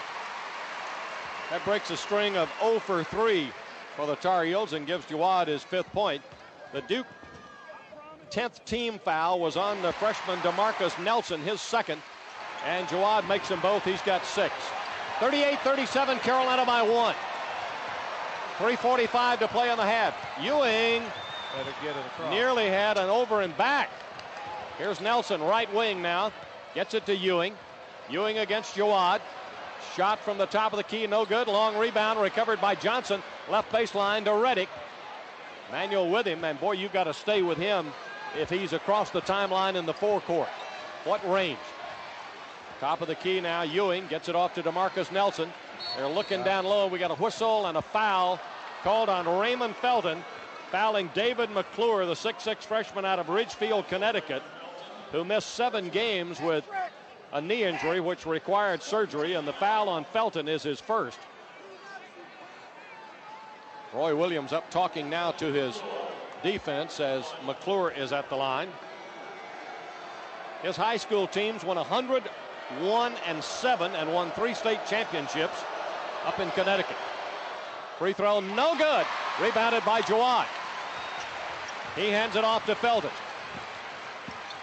That breaks a string of 0 for 3 for the Tar Heels and gives Jawad his 5th point. The Duke 10th team foul was on the freshman DeMarcus Nelson, his 2nd. And Jawad makes them both. He's got 6. 38-37, Carolina by 1. 3:45 to play in the half. Ewing nearly had an over and back. Here's Nelson, right wing now. Gets it to Ewing. Ewing against Jawad. Shot from the top of the key, no good. Long rebound recovered by Johnson. Left baseline to Reddick. Manuel with him, and boy, you got to stay with him if he's across the timeline in the forecourt. What range? Top of the key now, Ewing gets it off to DeMarcus Nelson. They're looking down low. We got a whistle and a foul called on Raymond Felton, fouling David McClure, the 6'6 freshman out of Ridgefield, Connecticut, who missed 7 games with a knee injury which required surgery, and the foul on Felton is his first. Roy Williams up talking now to his defense as McClure is at the line. His high school teams won 101-7 and won 3 state championships up in Connecticut. Free throw, no good. Rebounded by Jawad. He hands it off to Felton.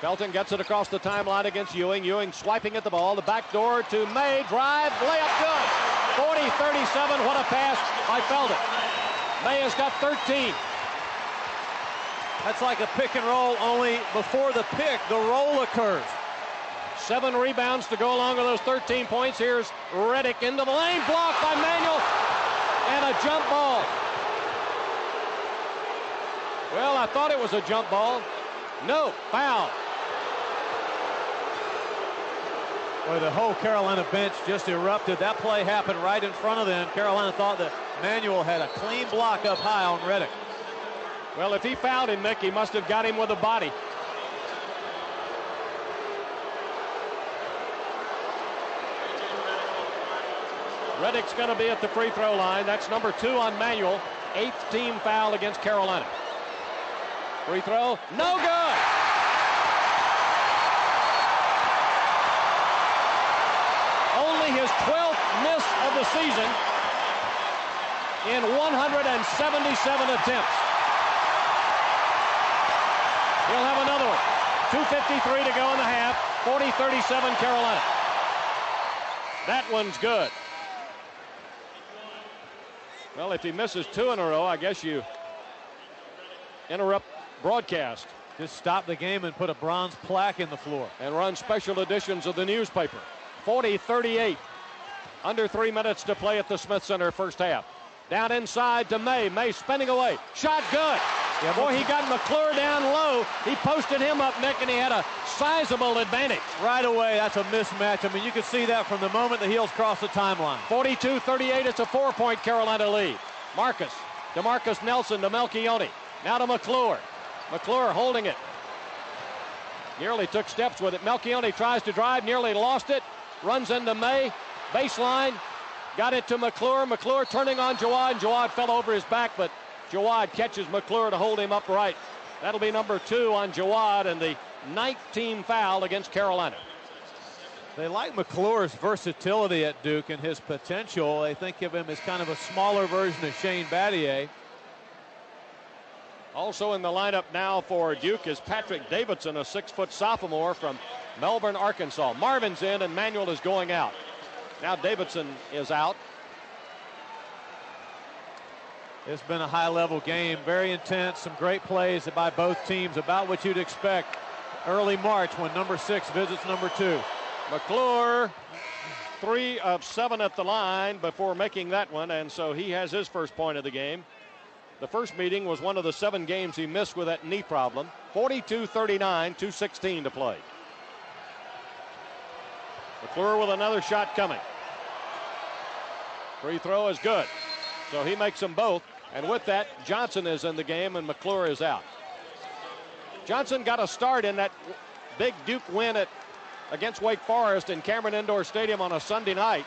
Felton gets it across the timeline against Ewing. Ewing swiping at the ball. The back door to May. Drive, layup good. 40-37, what a pass by Felton. May has got 13. That's like a pick and roll, only before the pick, the roll occurs. 7 rebounds to go along with those 13 points. Here's Reddick into the lane, blocked by Manuel, and a jump ball. Well, I thought it was a jump ball. No, foul. Boy, the whole Carolina bench just erupted. That play happened right in front of them. Carolina thought that Manuel had a clean block up high on Reddick. Well, if he fouled him, Mick, he must have got him with a body. Reddick's going to be at the free throw line. That's number 2 on Manuel. 8th team foul against Carolina. Free throw, no good. Only his 12th miss of the season in 177 attempts. He'll have another one. 2:53 to go in the half. 40-37 Carolina. That one's good. Well, if he misses 2 in a row, I guess you interrupt broadcast. Just stop the game and put a bronze plaque in the floor. And run special editions of the newspaper. 40-38. Under 3 minutes to play at the Smith Center first half. Down inside to May. May spinning away. Shot good. Yeah, boy, he got McClure down low. He posted him up, Nick, and he had a sizable advantage. Right away, that's a mismatch. I mean, you can see that from the moment the heels cross the timeline. 42-38, it's a 4-point Carolina lead. DeMarcus Nelson to Melchione. Now to McClure. McClure holding it. Nearly took steps with it. Melchione tries to drive, nearly lost it. Runs into May. Baseline. Got it to McClure. McClure turning on Jawad. Jawad fell over his back, but Jawad catches McClure to hold him upright. That'll be number 2 on Jawad and the 19th foul against Carolina. They like McClure's versatility at Duke and his potential. They think of him as kind of a smaller version of Shane Battier. Also in the lineup now for Duke is Patrick Davidson, a 6-foot sophomore from Melbourne, Arkansas. Marvin's in and Manuel is going out. Now Davidson is out. It's been a high-level game, very intense, some great plays by both teams, about what you'd expect early March when number 6 visits number 2. McClure, 3 of 7 at the line before making that one, and so he has his first point of the game. The first meeting was one of the 7 games he missed with that knee problem. 42-39, 2:16 to play. McClure with another shot coming. Free throw is good. So he makes them both. And with that, Johnson is in the game and McClure is out. Johnson got a start in that big Duke win against Wake Forest in Cameron Indoor Stadium on a Sunday night.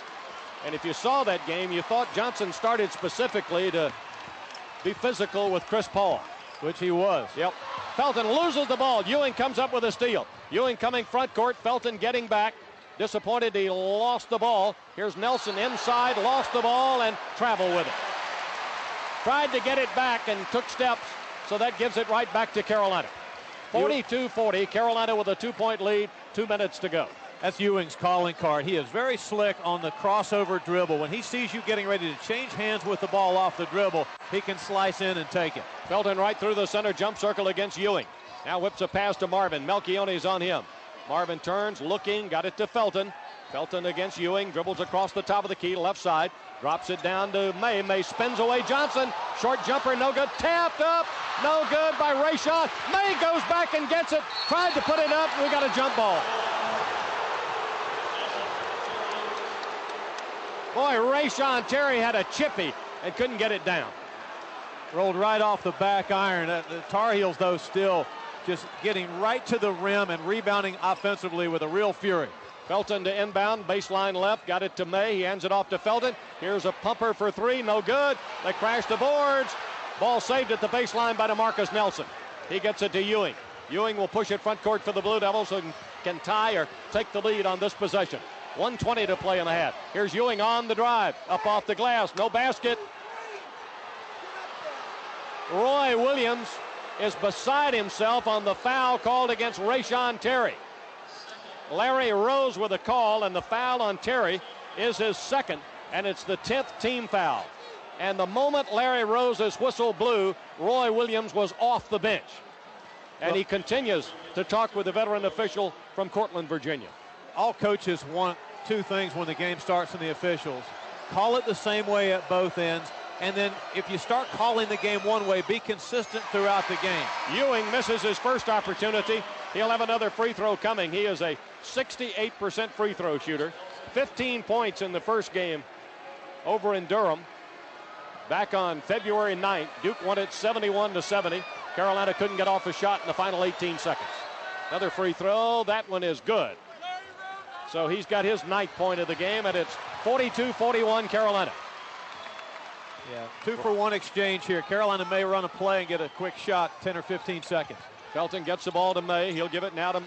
And if you saw that game, you thought Johnson started specifically to be physical with Chris Paul. Which he was. Yep. Felton loses the ball. Ewing comes up with a steal. Ewing coming front court. Felton getting back. Disappointed he lost the ball. Here's Nelson inside, lost the ball, and traveled with it. Tried to get it back and took steps, so that gives it right back to Carolina. 42-40, Carolina with a 2-point lead, 2 minutes to go. That's Ewing's calling card. He is very slick on the crossover dribble. When he sees you getting ready to change hands with the ball off the dribble, he can slice in and take it. Felton right through the center jump circle against Ewing. Now whips a pass to Marvin. Melchione's on him. Marvin turns, looking, got it to Felton. Felton against Ewing, dribbles across the top of the key, left side. Drops it down to May. May spins away Johnson. Short jumper, no good. Tapped up, no good by Rayshawn. May goes back and gets it. Tried to put it up. We got a jump ball. Boy, Rayshon Terry had a chippy and couldn't get it down. Rolled right off the back iron. The Tar Heels, though, still just getting right to the rim and rebounding offensively with a real fury. Felton to inbound, baseline left, got it to May. He hands it off to Felton. Here's a pumper for three, no good. They crash the boards. Ball saved at the baseline by DeMarcus Nelson. He gets it to Ewing. Ewing will push it front court for the Blue Devils so can tie or take the lead on this possession. 1:20 to play in the half. Here's Ewing on the drive, up off the glass, no basket. Roy Williams is beside himself on the foul called against Rayshon Terry. Larry Rose with a call, and the foul on Terry is his second, and it's the 10th team foul. And the moment Larry Rose's whistle blew, Roy Williams was off the bench. And he continues to talk with the veteran official from Cortland, Virginia. All coaches want two things when the game starts and the officials. Call it the same way at both ends. And then if you start calling the game one way, be consistent throughout the game. Ewing misses his first opportunity. He'll have another free throw coming. He is a 68% free throw shooter. 15 points in the first game over in Durham. Back on February 9th, Duke won it 71-70. Carolina couldn't get off a shot in the final 18 seconds. Another free throw. That one is good. So he's got his 9th point of the game, and it's 42-41 Carolina. Yeah, 2-for-1 exchange here. Carolina may run a play and get a quick shot, 10 or 15 seconds. Felton gets the ball to May. He'll give it now to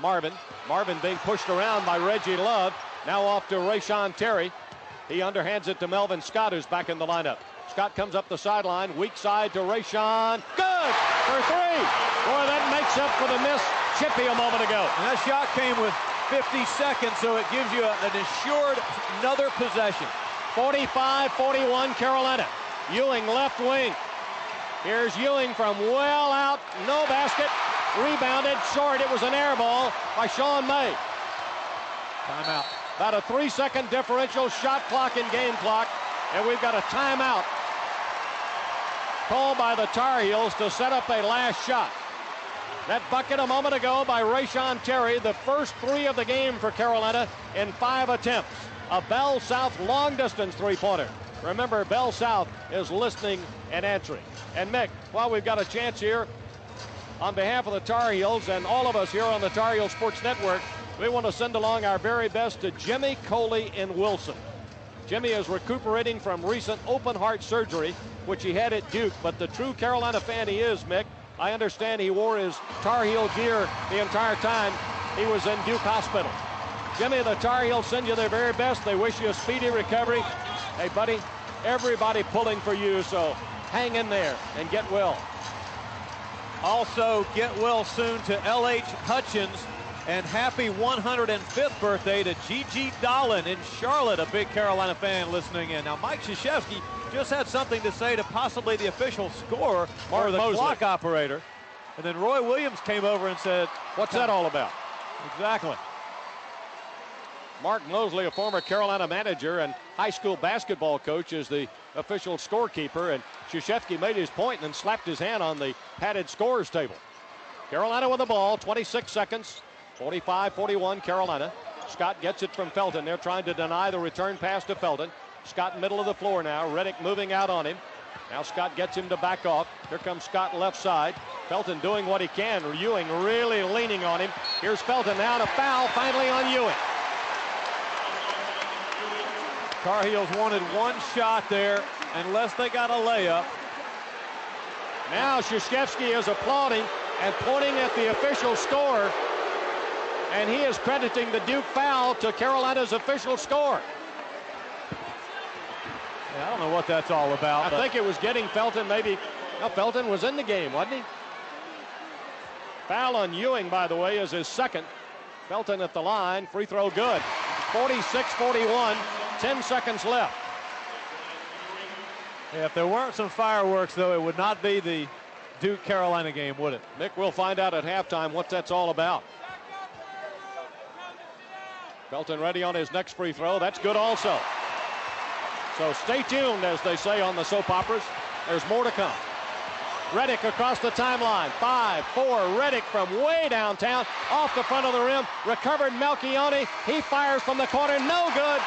Marvin. Marvin being pushed around by Reggie Love. Now off to Rayshon Terry. He underhands it to Melvin Scott, who's back in the lineup. Scott comes up the sideline, weak side to Rayshon. Good for three. Boy, that makes up for the miss chippy a moment ago. And that shot came with 50 seconds, so it gives you an assured another possession. 45-41 Carolina. Ewing left wing. Here's Ewing from well out. No basket. Rebounded short. It was an air ball by Sean May. Timeout. About a 3-second differential, shot clock and game clock. And we've got a timeout called by the Tar Heels to set up a last shot. That bucket a moment ago by Rayshon Terry, the first three of the game for Carolina in 5 attempts. A Bell South long-distance three-pointer. Remember, Bell South is listening and answering. And Mick, while we've got a chance here, on behalf of the Tar Heels and all of us here on the Tar Heel Sports Network, we want to send along our very best to Jimmy Coley in Wilson. Jimmy is recuperating from recent open heart surgery, which he had at Duke, but the true Carolina fan he is, Mick, I understand he wore his Tar Heel gear the entire time he was in Duke Hospital. Jimmy, the Tar Heels send you their very best. They wish you a speedy recovery. Hey, buddy, everybody pulling for you, so hang in there and get well. Also, get well soon to L.H. Hutchins, and happy 105th birthday to Gigi Dolan in Charlotte, a big Carolina fan listening in. Now, Mike Krzyzewski just had something to say to possibly the official scorer or the clock operator. And then Roy Williams came over and said, "What's that all about?" Exactly. Mark Mosley, a former Carolina manager and high school basketball coach, is the official scorekeeper, and Krzyzewski made his point and then slapped his hand on the padded scorers table. Carolina with the ball, 26 seconds, 45-41 Carolina. Scott gets it from Felton. They're trying to deny the return pass to Felton. Scott middle of the floor now. Reddick moving out on him. Now Scott gets him to back off. Here comes Scott left side. Felton doing what he can. Ewing really leaning on him. Here's Felton now, and a foul finally on Ewing. Tar Heels wanted one shot there unless they got a layup. Now Krzyzewski is applauding and pointing at the official score, and he is crediting the Duke foul to Carolina's official score. Yeah, I don't know what that's all about. I think it was getting Felton maybe. No, Felton was in the game, wasn't he? Foul on Ewing, by the way, is his second. Felton at the line, free throw good. 46-41, 10 seconds left. Yeah, if there weren't some fireworks, though, it would not be the Duke-Carolina game, would it? Mick, we'll find out at halftime what that's all about. Felton ready on his next free throw. That's good also. So stay tuned, as they say on the soap operas. There's more to come. Reddick across the timeline. 5-4. Reddick from way downtown, off the front of the rim. Recovered Melchione. He fires from the corner. No good.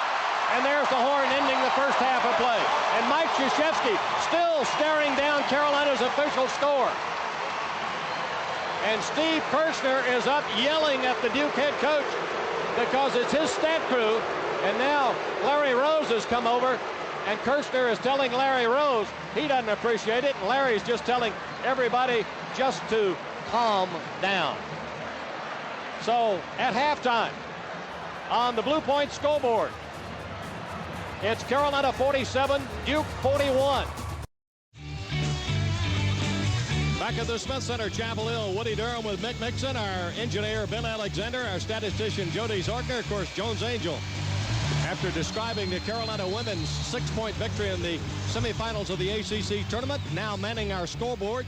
And there's the horn ending the first half of play. And Mike Krzyzewski still staring down Carolina's official score. And Steve Kirshner is up yelling at the Duke head coach because it's his stat crew. And now Larry Rose has come over, and Kirshner is telling Larry Rose he doesn't appreciate it. And Larry's just telling everybody just to calm down. So at halftime, on the Blue Point scoreboard, it's Carolina 47, Duke 41. Back at the Smith Center, Chapel Hill, Woody Durham with Mick Mixon, our engineer Ben Alexander, our statistician Jody Zorker, of course Jones Angel. After describing the Carolina women's 6-point victory in the semifinals of the ACC tournament, now manning our scoreboard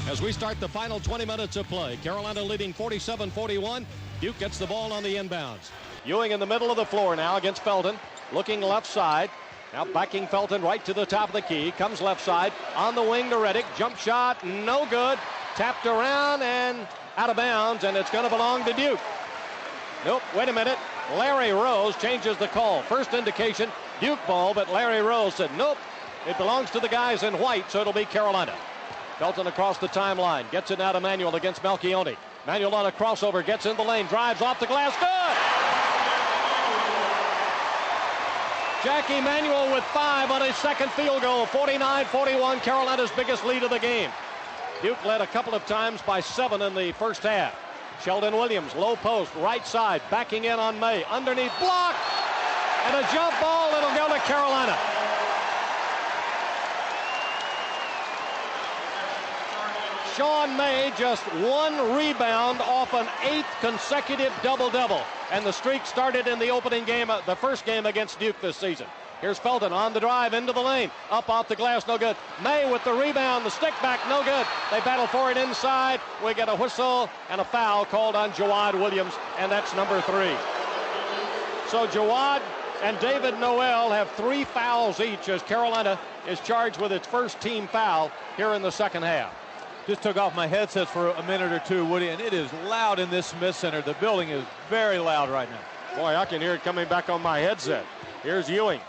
as we start the final 20 minutes of play. Carolina leading 47-41. Duke gets the ball on the inbounds. Ewing in the middle of the floor now against Felton, looking left side. Now backing Felton right to the top of the key. Comes left side on the wing to Reddick. Jump shot, no good. Tapped around and out of bounds, and it's going to belong to Duke. Nope, wait a minute. Larry Rose changes the call. First indication, Duke ball, but Larry Rose said, nope, it belongs to the guys in white, so it'll be Carolina. Felton across the timeline. Gets it now to Manuel against Melchione. Manuel on a crossover, gets in the lane, drives off the glass, good! Jackie Manuel with 5 on his second field goal. 49-41, Carolina's biggest lead of the game. Duke led a couple of times by 7 in the first half. Sheldon Williams, low post, right side, backing in on May. Underneath, block! And a jump ball, it'll go to Carolina. Sean May just 1 rebound off an 8th consecutive double-double. And the streak started in the opening game, the first game against Duke this season. Here's Felton on the drive into the lane. Up off the glass, no good. May with the rebound, the stick back, no good. They battle for it inside. We get a whistle and a foul called on Jawad Williams, and that's number 3. So Jawad and David Noel have 3 fouls each as Carolina is charged with its first team foul here in the second half. Just took off my headsets for a minute or two, Woody, and it is loud in this Smith Center. The building is very loud right now. Boy, I can hear it coming back on my headset. Here's Ewing.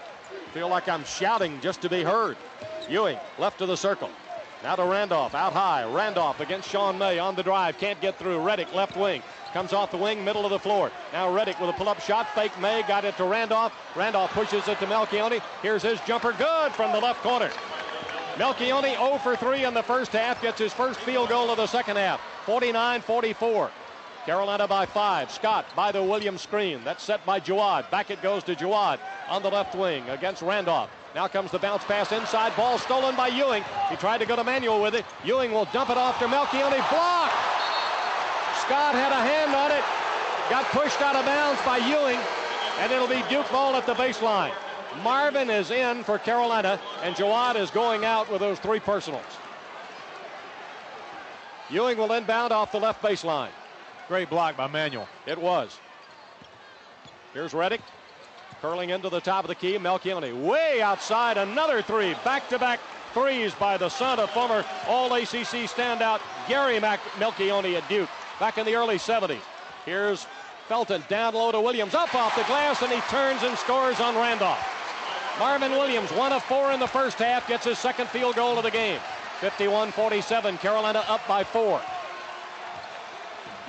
Feel like I'm shouting just to be heard. Ewing, left of the circle. Now to Randolph, out high. Randolph against Sean May on the drive. Can't get through. Reddick, left wing. Comes off the wing, middle of the floor. Now Reddick with a pull-up shot. Fake May, got it to Randolph. Randolph pushes it to Melchione. Here's his jumper, good from the left corner. Melchione 0 for 3 in the first half, gets his first field goal of the second half. 49-44. Carolina by 5. Scott by the Williams screen. That's set by Jawad. Back it goes to Jawad on the left wing against Randolph. Now comes the bounce pass inside. Ball stolen by Ewing. He tried to go to Manuel with it. Ewing will dump it off to Melchione. Block! Scott had a hand on it. Got pushed out of bounds by Ewing. And it'll be Duke ball at the baseline. Marvin is in for Carolina, and Jawad is going out with those 3 personals. Ewing will inbound off the left baseline. Great block by Manuel. It was. Here's Reddick, curling into the top of the key. Melchione way outside, another 3. Back-to-back threes by the son of former All-ACC standout Gary Melchione at Duke back in the early 70s. Here's Felton down low to Williams, up off the glass, and he turns and scores on Randolph. Marvin Williams, 1 of 4 in the first half, gets his second field goal of the game. 51-47, Carolina up by 4.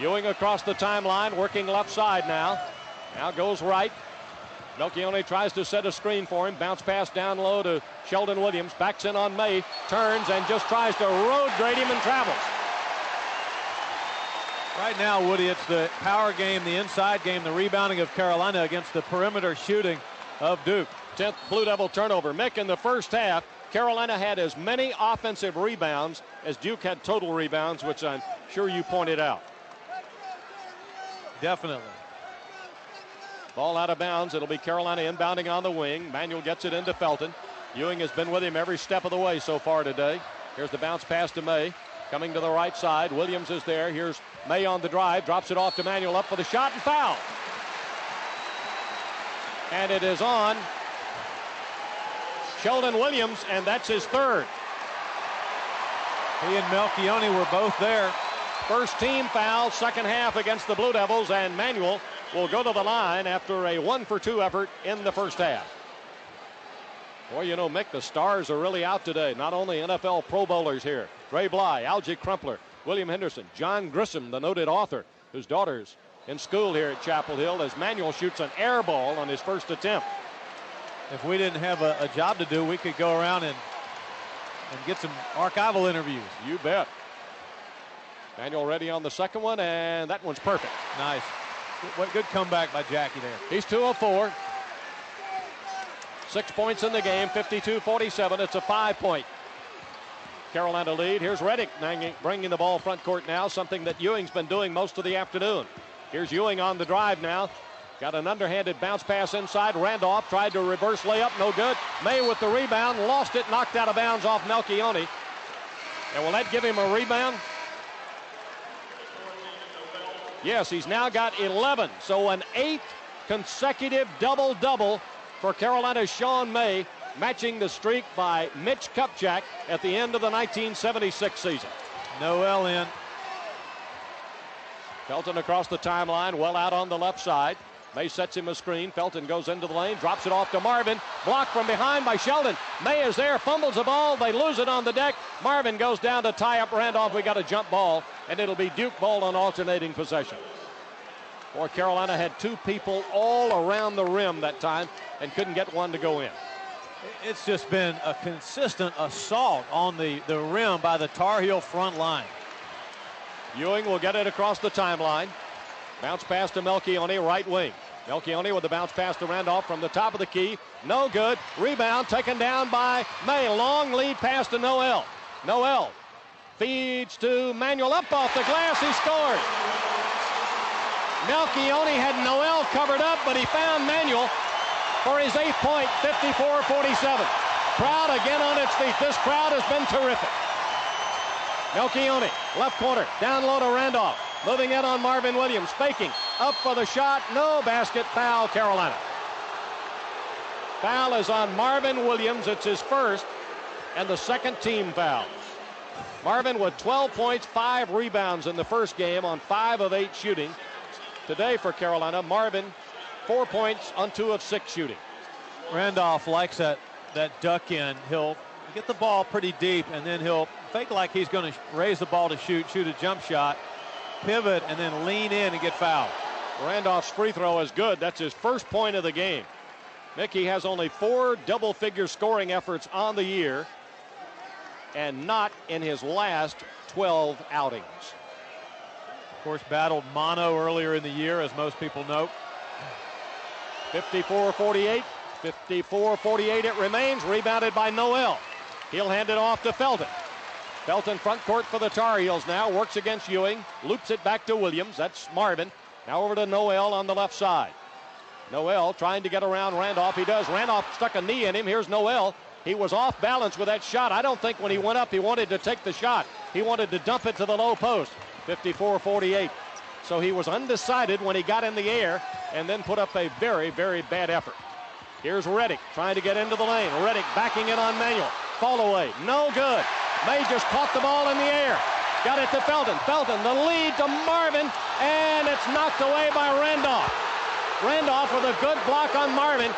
Ewing across the timeline, working left side now. Now goes right. Melchione tries to set a screen for him. Bounce pass down low to Sheldon Williams. Backs in on May, turns and just tries to road grade him and travels. Right now, Woody, it's the power game, the inside game, the rebounding of Carolina against the perimeter shooting of Duke. 10th Blue Devil turnover. Mick, in the first half, Carolina had as many offensive rebounds as Duke had total rebounds, which I'm sure you pointed out. Definitely. Ball out of bounds. It'll be Carolina inbounding on the wing. Manuel gets it into Felton. Ewing has been with him every step of the way so far today. Here's the bounce pass to May. Coming to the right side. Williams is there. Here's May on the drive. Drops it off to Manuel. Up for the shot and foul. And it is on Sheldon Williams, and that's his 3rd. He and Melchione were both there. First team foul, second half against the Blue Devils, and Manuel will go to the line after a 1-for-2 effort in the first half. Boy, you know, Mick, the stars are really out today. Not only NFL Pro Bowlers here. Ray Bly, Algie Crumpler, William Henderson, John Grissom, the noted author, whose daughter's in school here at Chapel Hill, as Manuel shoots an air ball on his first attempt. If we didn't have a job to do, we could go around and get some archival interviews. You bet. Manuel ready on the second one, and that one's perfect. Nice. What good comeback by Jackie there. He's 2 of 4. 6 points in the game, 52-47. It's a 5-point Carolina lead. Here's Reddick bringing the ball front court now, something that Ewing's been doing most of the afternoon. Here's Ewing on the drive now. Got an underhanded bounce pass inside. Randolph tried to reverse layup, no good. May with the rebound, lost it, knocked out of bounds off Melchione. And will that give him a rebound? Yes, he's now got 11. So an 8th consecutive double-double for Carolina's Sean May, matching the streak by Mitch Kupchak at the end of the 1976 season. Noel in. Felton across the timeline, well out on the left side. May sets him a screen. Felton goes into the lane, drops it off to Marvin. Blocked from behind by Sheldon. May is there, fumbles the ball. They lose it on the deck. Marvin goes down to tie up Randolph. We got a jump ball, and it'll be Duke ball on alternating possession. Boy, Carolina had 2 people all around the rim that time and couldn't get one to go in. It's just been a consistent assault on the rim by the Tar Heel front line. Ewing will get it across the timeline. Bounce pass to Melchione, right wing. Melchione with the bounce pass to Randolph from the top of the key. No good. Rebound taken down by May. Long lead pass to Noel. Noel feeds to Manuel, up off the glass. He scores. Melchione had Noel covered up, but he found Manuel for his 8th point, 54-47. Crowd again on its feet. This crowd has been terrific. Melchione, left corner, down low to Randolph. Moving in on Marvin Williams, faking, up for the shot, no basket, foul Carolina. Foul is on Marvin Williams, it's his first, and the second team foul. Marvin with 12 points, 5 rebounds in the first game on 5 of 8 shooting. Today for Carolina, Marvin, 4 points on 2 of 6 shooting. Randolph likes that duck in. He'll get the ball pretty deep, and then he'll fake like he's going to raise the ball to shoot a jump shot, pivot, and then lean in and get fouled. Randolph's free throw is good. That's his first point of the game. Mickey has only 4 double-figure scoring efforts on the year, and not in his last 12 outings. Of course, battled mono earlier in the year, as most people know. 54-48. 54-48 it remains. Rebounded by Noel. He'll hand it off to Felton. Felton front court for the Tar Heels now. Works against Ewing. Loops it back to Williams. That's Marvin. Now over to Noel on the left side. Noel trying to get around Randolph. He does. Randolph stuck a knee in him. Here's Noel. He was off balance with that shot. I don't think when he went up he wanted to take the shot. He wanted to dump it to the low post. 54-48. So he was undecided when he got in the air and then put up a very, very bad effort. Here's Reddick trying to get into the lane. Reddick backing in on Manuel. Fall away. No good. May just caught the ball in the air. Got it to Felton. Felton, the lead to Marvin, and it's knocked away by Randolph. Randolph with a good block on Marvin.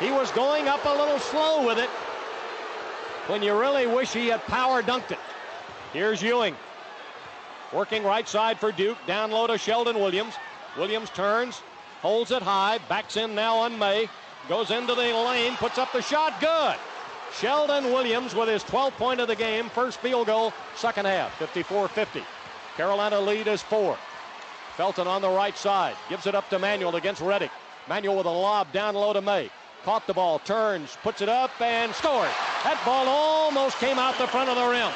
He was going up a little slow with it when you really wish he had power dunked it. Here's Ewing. Working right side for Duke. Down low to Sheldon Williams. Williams turns, holds it high, backs in now on May. Goes into the lane, puts up the shot, good. Sheldon Williams with his 12th point of the game. First field goal, second half, 54-50. Carolina lead is 4. Felton on the right side, gives it up to Manuel against Reddick. Manuel with a lob down low to May. Caught the ball, turns, puts it up, and scores. That ball almost came out the front of the rim.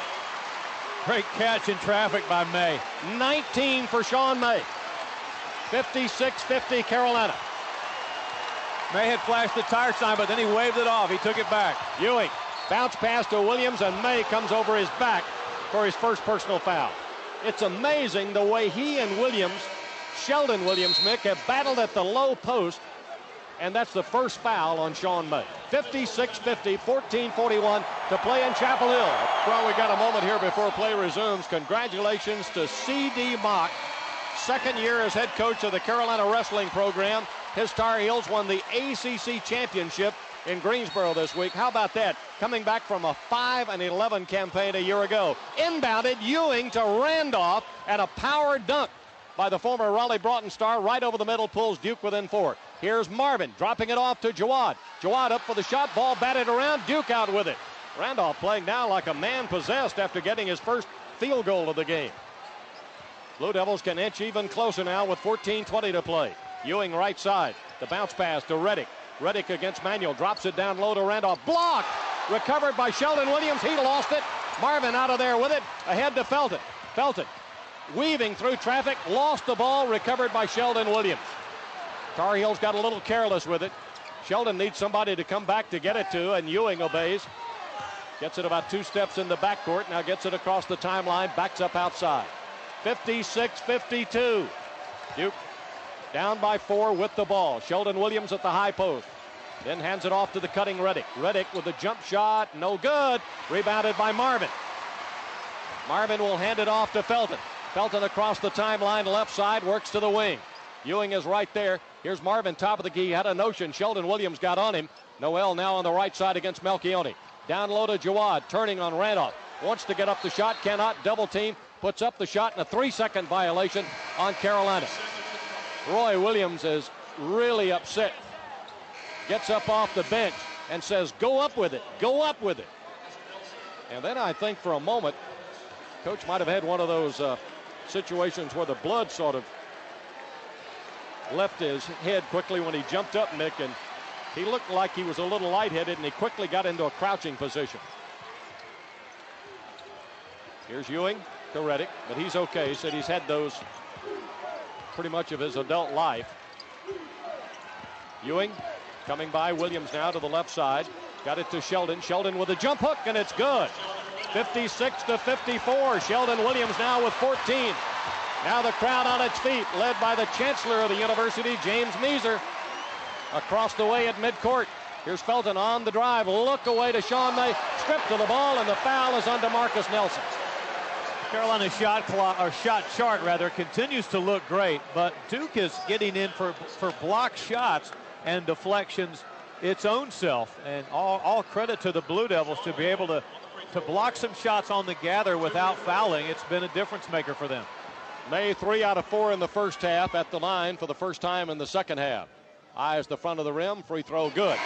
Great catch in traffic by May. 19 for Sean May. 56-50 Carolina. May had flashed the tire sign, but then he waved it off. He took it back. Ewing, bounce pass to Williams, and May comes over his back for his first personal foul. It's amazing the way he and Williams, Sheldon Williams, Mick, have battled at the low post And that's the first foul on Sean May. 56-50, 14:41 to play in Chapel Hill. Well, we got a moment here before play resumes. Congratulations to C.D. Mock, second year as head coach of the Carolina wrestling program. His Tar Heels won the ACC championship in Greensboro this week. How about that? Coming back from a 5-11 campaign a year ago. Inbounded Ewing to Randolph at a power dunk by the former Raleigh Broughton star. Right over the middle, pulls Duke within 4. Here's Marvin dropping it off to Jawad. Jawad up for the shot, ball batted around, Duke out with it. Randolph playing now like a man possessed after getting his first field goal of the game. Blue Devils can inch even closer now with 14:20 to play. Ewing right side, the bounce pass to Reddick. Reddick against Manuel, drops it down low to Randolph. Blocked! Recovered by Sheldon Williams, he lost it. Marvin out of there with it, ahead to Felton. Felton weaving through traffic, lost the ball, recovered by Sheldon Williams. Tar Heels got a little careless with it. Sheldon needs somebody to come back to get it to, and Ewing obeys. Gets it about 2 steps in the backcourt, now gets it across the timeline, backs up outside. 56-52. Duke down by 4 with the ball. Sheldon Williams at the high post. Then hands it off to the cutting Reddick. Reddick with a jump shot, no good. Rebounded by Marvin. Marvin will hand it off to Felton. Felton across the timeline, left side, works to the wing. Ewing is right there. Here's Marvin, top of the key, had a notion. Sheldon Williams got on him. Noel now on the right side against Melchione. Down low to Jawad, turning on Randolph. Wants to get up the shot, cannot. Double team, puts up the shot, and a 3-second violation on Carolina. Roy Williams is really upset. Gets up off the bench and says, go up with it, go up with it. And then I think for a moment, Coach might have had one of those situations where the blood sort of left his head quickly when he jumped up, Mick, and he looked like he was a little lightheaded, and he quickly got into a crouching position. Here's Ewing to Reddick, but he's okay. He said he's had those pretty much of his adult life. Ewing coming by Williams now to the left side. Got it to Sheldon. Sheldon with a jump hook, and it's good. 56-54. Sheldon Williams now with 14. Now the crowd on its feet, led by the chancellor of the university, James Measer. Across the way at midcourt. Here's Felton on the drive. Look away to Sean May. Stripped to the ball, and the foul is on DeMarcus Nelson. Carolina's shot chart continues to look great, but Duke is getting in for block shots and deflections its own self. And all credit to the Blue Devils to be able to block some shots on the gather without fouling. It's been a difference maker for them. May 3 out of 4 in the first half, at the line for the first time in the second half. Eyes the front of the rim, free throw good.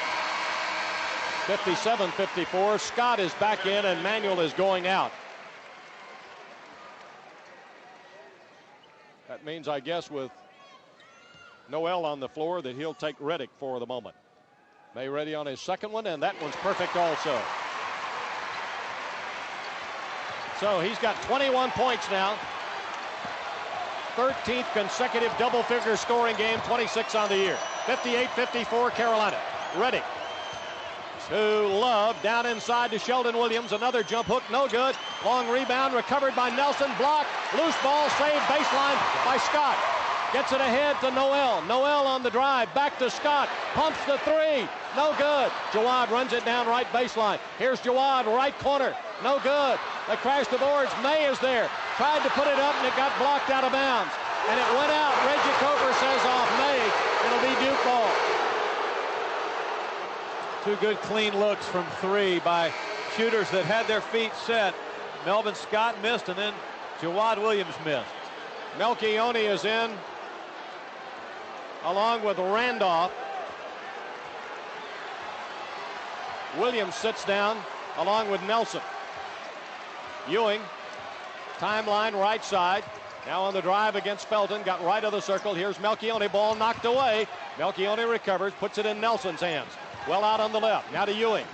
57-54. Scott is back in and Manuel is going out. That means, I guess, with Noel on the floor, that he'll take Reddick for the moment. May ready on his second one, and that one's perfect also. So he's got 21 points now. 13th consecutive double-figure scoring game, 26 on the year. 58-54 Carolina. Reddick to Love, down inside to Sheldon Williams. Another jump hook, no good. Long rebound, recovered by Nelson. Blocked, loose ball, saved baseline by Scott. Gets it ahead to Noel. Noel on the drive, back to Scott. Pumps the 3, no good. Jawad runs it down right baseline. Here's Jawad, right corner, no good. They crash the boards. May is there. Tried to put it up, and it got blocked out of bounds. And it went out. Reggie Cover says off May. It'll be Duke ball. 2 good clean looks from 3 by shooters that had their feet set. Melvin Scott missed, and then Jawad Williams missed. Melchione is in, along with Randolph. Williams sits down, along with Nelson. Ewing, timeline right side. Now on the drive against Felton, got right of the circle. Here's Melchione, ball knocked away. Melchione recovers, puts it in Nelson's hands. Well out on the left, now to Ewing.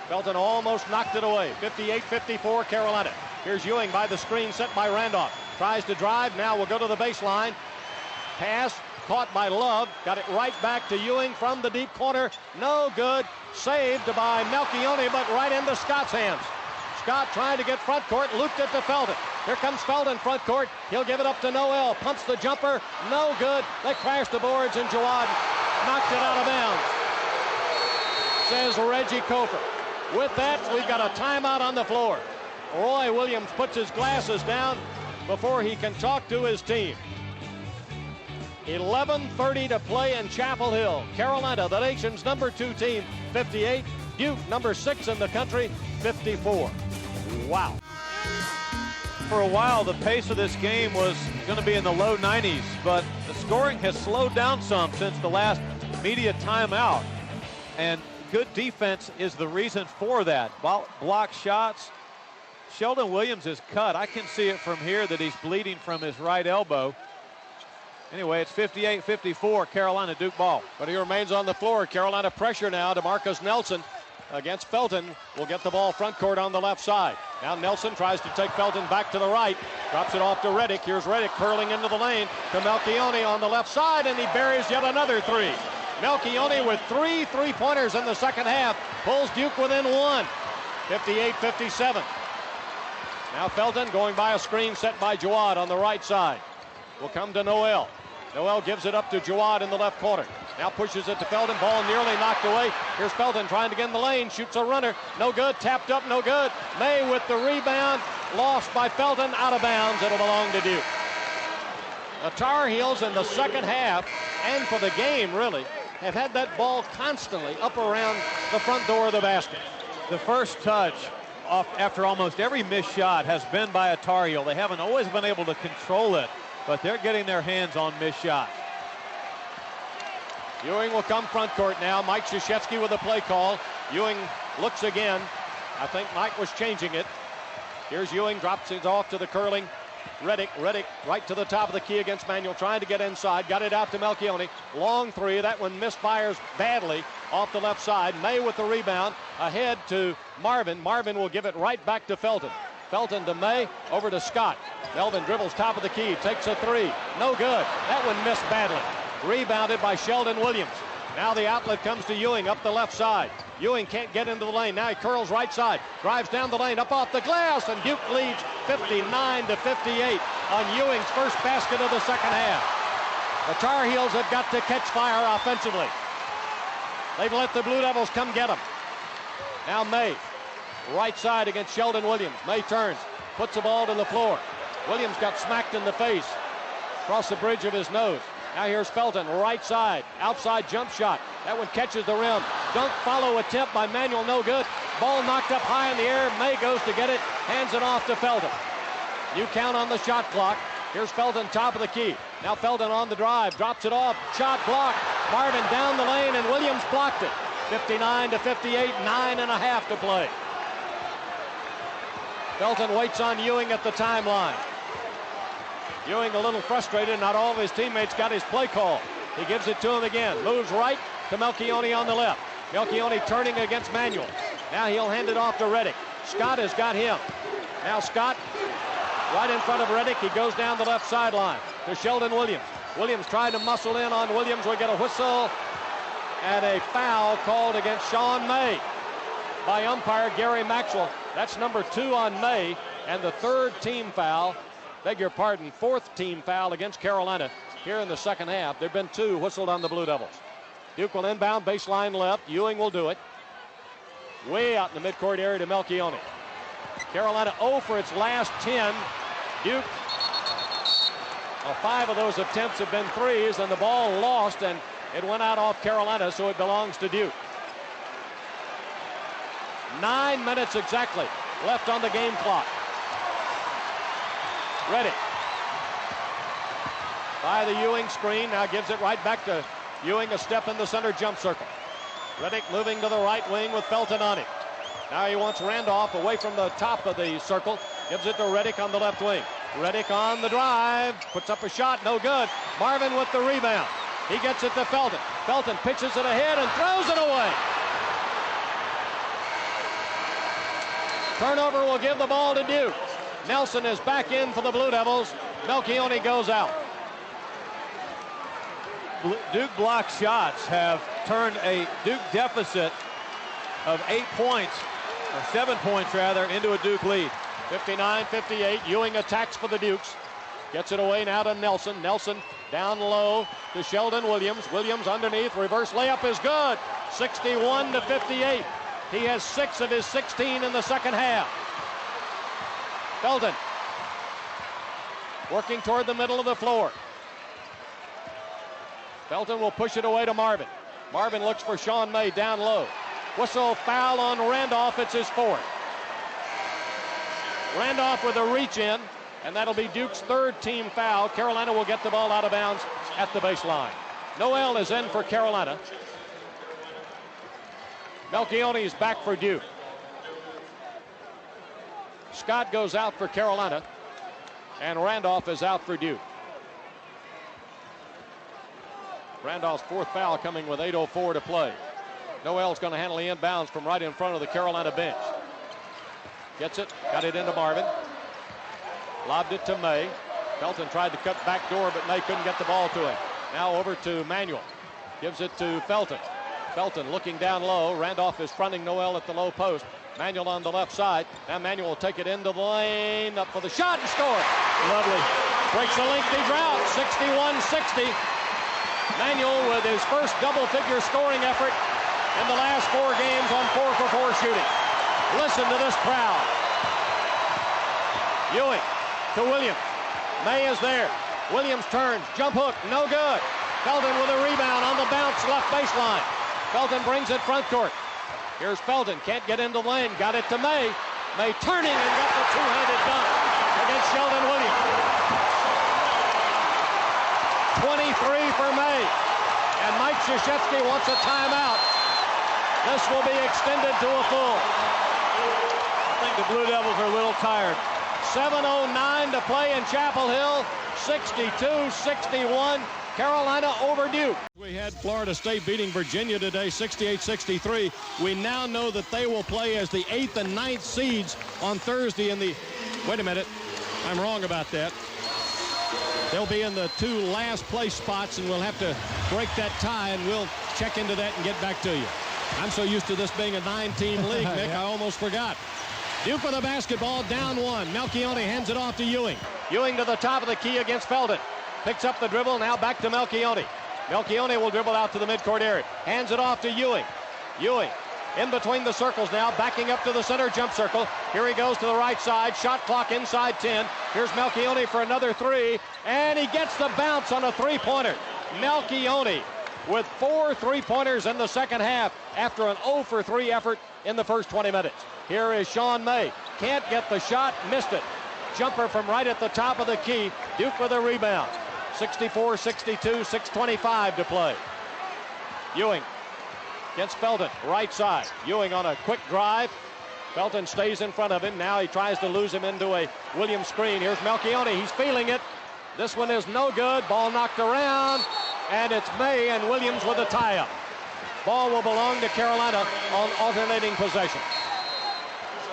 Felton almost knocked it away. 58-54 Carolina. Here's Ewing by the screen set by Randolph. Tries to drive, now will go to the baseline. Pass, caught by Love. Got it right back to Ewing from the deep corner. No good. Saved by Melchione, but right into Scott's hands. Scott trying to get front court, looped it to Felton. Here comes Felton front court. He'll give it up to Noel. Pumps the jumper. No good. They crash the boards, and Jawad knocked it out of bounds, says Reggie Cofer. With that, we've got a timeout on the floor. Roy Williams puts his glasses down before he can talk to his team. 11:30 to play in Chapel Hill. Carolina, the nation's #2 team, 58. Duke, #6 in the country, 54. Wow. For a while, the pace of this game was going to be in the low 90s, but the scoring has slowed down some since the last media timeout. And good defense is the reason for that. Block shots. Sheldon Williams is cut. I can see it from here that he's bleeding from his right elbow. Anyway, it's 58-54, Carolina Duke ball. But he remains on the floor. Carolina pressure now to Marcus Nelson against Felton. Will get the ball front court on the left side. Now Nelson tries to take Felton back to the right. Drops it off to Reddick. Here's Reddick curling into the lane to Melchione on the left side, and he buries yet another three. Melchione with 3 3-pointers in the second half. Pulls Duke within 1. 58-57. Now Felton going by a screen set by Jawad on the right side. Will come to Noel. Noel gives it up to Jawad in the left corner. Now pushes it to Felton. Ball nearly knocked away. Here's Felton trying to get in the lane. Shoots a runner. No good. Tapped up. No good. May with the rebound. Lost by Felton. Out of bounds. It'll belong to Duke. The Tar Heels in the second half, and for the game really, have had that ball constantly up around the front door of the basket. The first touch off after almost every missed shot has been by a Tar Heel. They haven't always been able to control it, but they're getting their hands on missed shots. Ewing will come front court now. Mike Krzyzewski with a play call. Ewing looks again. I think Mike was changing it. Here's Ewing, drops it off to the curling Reddick. Reddick right to the top of the key against Manuel, trying to get inside. Got it out to Melchione. Long three. That one misfires badly off the left side. May with the rebound. Ahead to Marvin. Marvin will give it right back to Felton. Felton to May. Over to Scott. Melvin dribbles top of the key. Takes a three. No good. That one missed badly. Rebounded by Sheldon Williams. Now the outlet comes to Ewing up the left side. Ewing can't get into the lane. Now he curls right side. Drives down the lane, up off the glass, and Duke leads 59-58 on Ewing's first basket of the second half. The Tar Heels have got to catch fire offensively. They've let the Blue Devils come get them. Now May, right side against Sheldon Williams. May turns, puts the ball to the floor. Williams got smacked in the face, across the bridge of his nose. Now here's Felton, right side, outside jump shot. That one catches the rim. Dunk follow attempt by Manuel, no good. Ball knocked up high in the air. May goes to get it, hands it off to Felton. New count on the shot clock. Here's Felton, top of the key. Now Felton on the drive, drops it off, shot blocked. Marvin down the lane, and Williams blocked it. 59-58, 9.5 to play. Felton waits on Ewing at the timeline. Ewing a little frustrated. Not all of his teammates got his play call. He gives it to him again. Moves right to Melchione on the left. Melchione turning against Manuel. Now he'll hand it off to Reddick. Scott has got him. Now Scott right in front of Reddick. He goes down the left sideline to Sheldon Williams. Williams tried to muscle in on Williams. We get a whistle and a foul called against Sean May by umpire Gary Maxwell. That's number 2 on May, and the third team foul. Beg your pardon, fourth team foul against Carolina here in the second half. There have been 2 whistled on the Blue Devils. Duke will inbound baseline left. Ewing will do it. Way out in the midcourt area to Melchione. Carolina 0 for its last 10. Duke, well, 5 of those attempts have been threes, and the ball lost, and it went out off Carolina, so it belongs to Duke. 9 minutes exactly left on the game clock. Reddick by the Ewing screen. Now gives it right back to Ewing. A step in the center jump circle. Reddick moving to the right wing with Felton on him. Now he wants Randolph away from the top of the circle. Gives it to Reddick on the left wing. Reddick on the drive. Puts up a shot. No good. Marvin with the rebound. He gets it to Felton. Felton pitches it ahead and throws it away. Turnover will give the ball to Duke. Nelson is back in for the Blue Devils. Melchione goes out. Duke block shots have turned a Duke deficit of 8 points, or 7 points rather, into a Duke lead. 59-58. Ewing attacks for the Dukes. Gets it away now to Nelson. Nelson Down low to Sheldon Williams. Williams underneath. Reverse layup is good. 61-58. He has 6 of his 16 in the second half. Felton working toward the middle of the floor. Felton will push it away to Marvin. Marvin looks for Sean May down low. Whistle, foul on Randolph. It's his 4th. Randolph with a reach in, and that'll be Duke's 3rd team foul. Carolina will get the ball out of bounds at the baseline. Noel is in for Carolina. Melchione is back for Duke. Scott goes out for Carolina, and Randolph is out for Duke. Randolph's 4th foul coming with 8:04 to play. Noel's going to handle the inbounds from right in front of the Carolina bench. Gets it, got it into Marvin. Lobbed it to May. Felton tried to cut back door, but May couldn't get the ball to him. Now over to Manuel. Gives it to Felton. Felton looking down low. Randolph is fronting Noel at the low post. Manuel on the left side. Now Manuel will take it into the lane. Up for the shot and score. Lovely. Breaks a lengthy drought. 61-60. Manuel with his first double-figure scoring effort in the last 4 games on 4-for-4 shooting. Listen to this crowd. Ewing to Williams. May is there. Williams turns. Jump hook. No good. Felton with a rebound on the bounce left baseline. Felton brings it front court. Here's Felton. Can't get into the lane. Got it to May. May turning and got the two-handed dunk against Sheldon Williams. 23 for May. And Mike Krzyzewski wants a timeout. This will be extended to a full. I think the Blue Devils are a little tired. 7:09 to play in Chapel Hill. 62-61. Carolina over Duke. We had Florida State beating Virginia today, 68-63. We now know that they will play as the 8th and 9th seeds on Thursday in the... Wait a minute. I'm wrong about that. They'll be in the 2 last place spots, and we'll have to break that tie, and we'll check into that and get back to you. I'm so used to this being a 9-team league, Nick, I almost forgot. Duke with a basketball, down 1. Melchione hands it off to Ewing. Ewing to the top of the key against Felton. Picks up the dribble, now back to Melchione. Melchione will dribble out to the midcourt area. Hands it off to Ewing. Ewing in between the circles now, backing up to the center jump circle. Here he goes to the right side. Shot clock inside 10. Here's Melchione for another 3, and he gets the bounce on a 3-pointer. Melchione with 4 3-pointers in the second half after an 0-for-3 effort in the first 20 minutes. Here is Sean May. Can't get the shot, missed it. Jumper from right at the top of the key. Duke with a rebound. 64-62, 6:25 to play. Ewing against Felton, right side. Ewing on a quick drive. Felton stays in front of him. Now he tries to lose him into a Williams screen. Here's Melchione. He's feeling it. This one is no good. Ball knocked around. And it's May and Williams with a tie-up. Ball will belong to Carolina on alternating possession.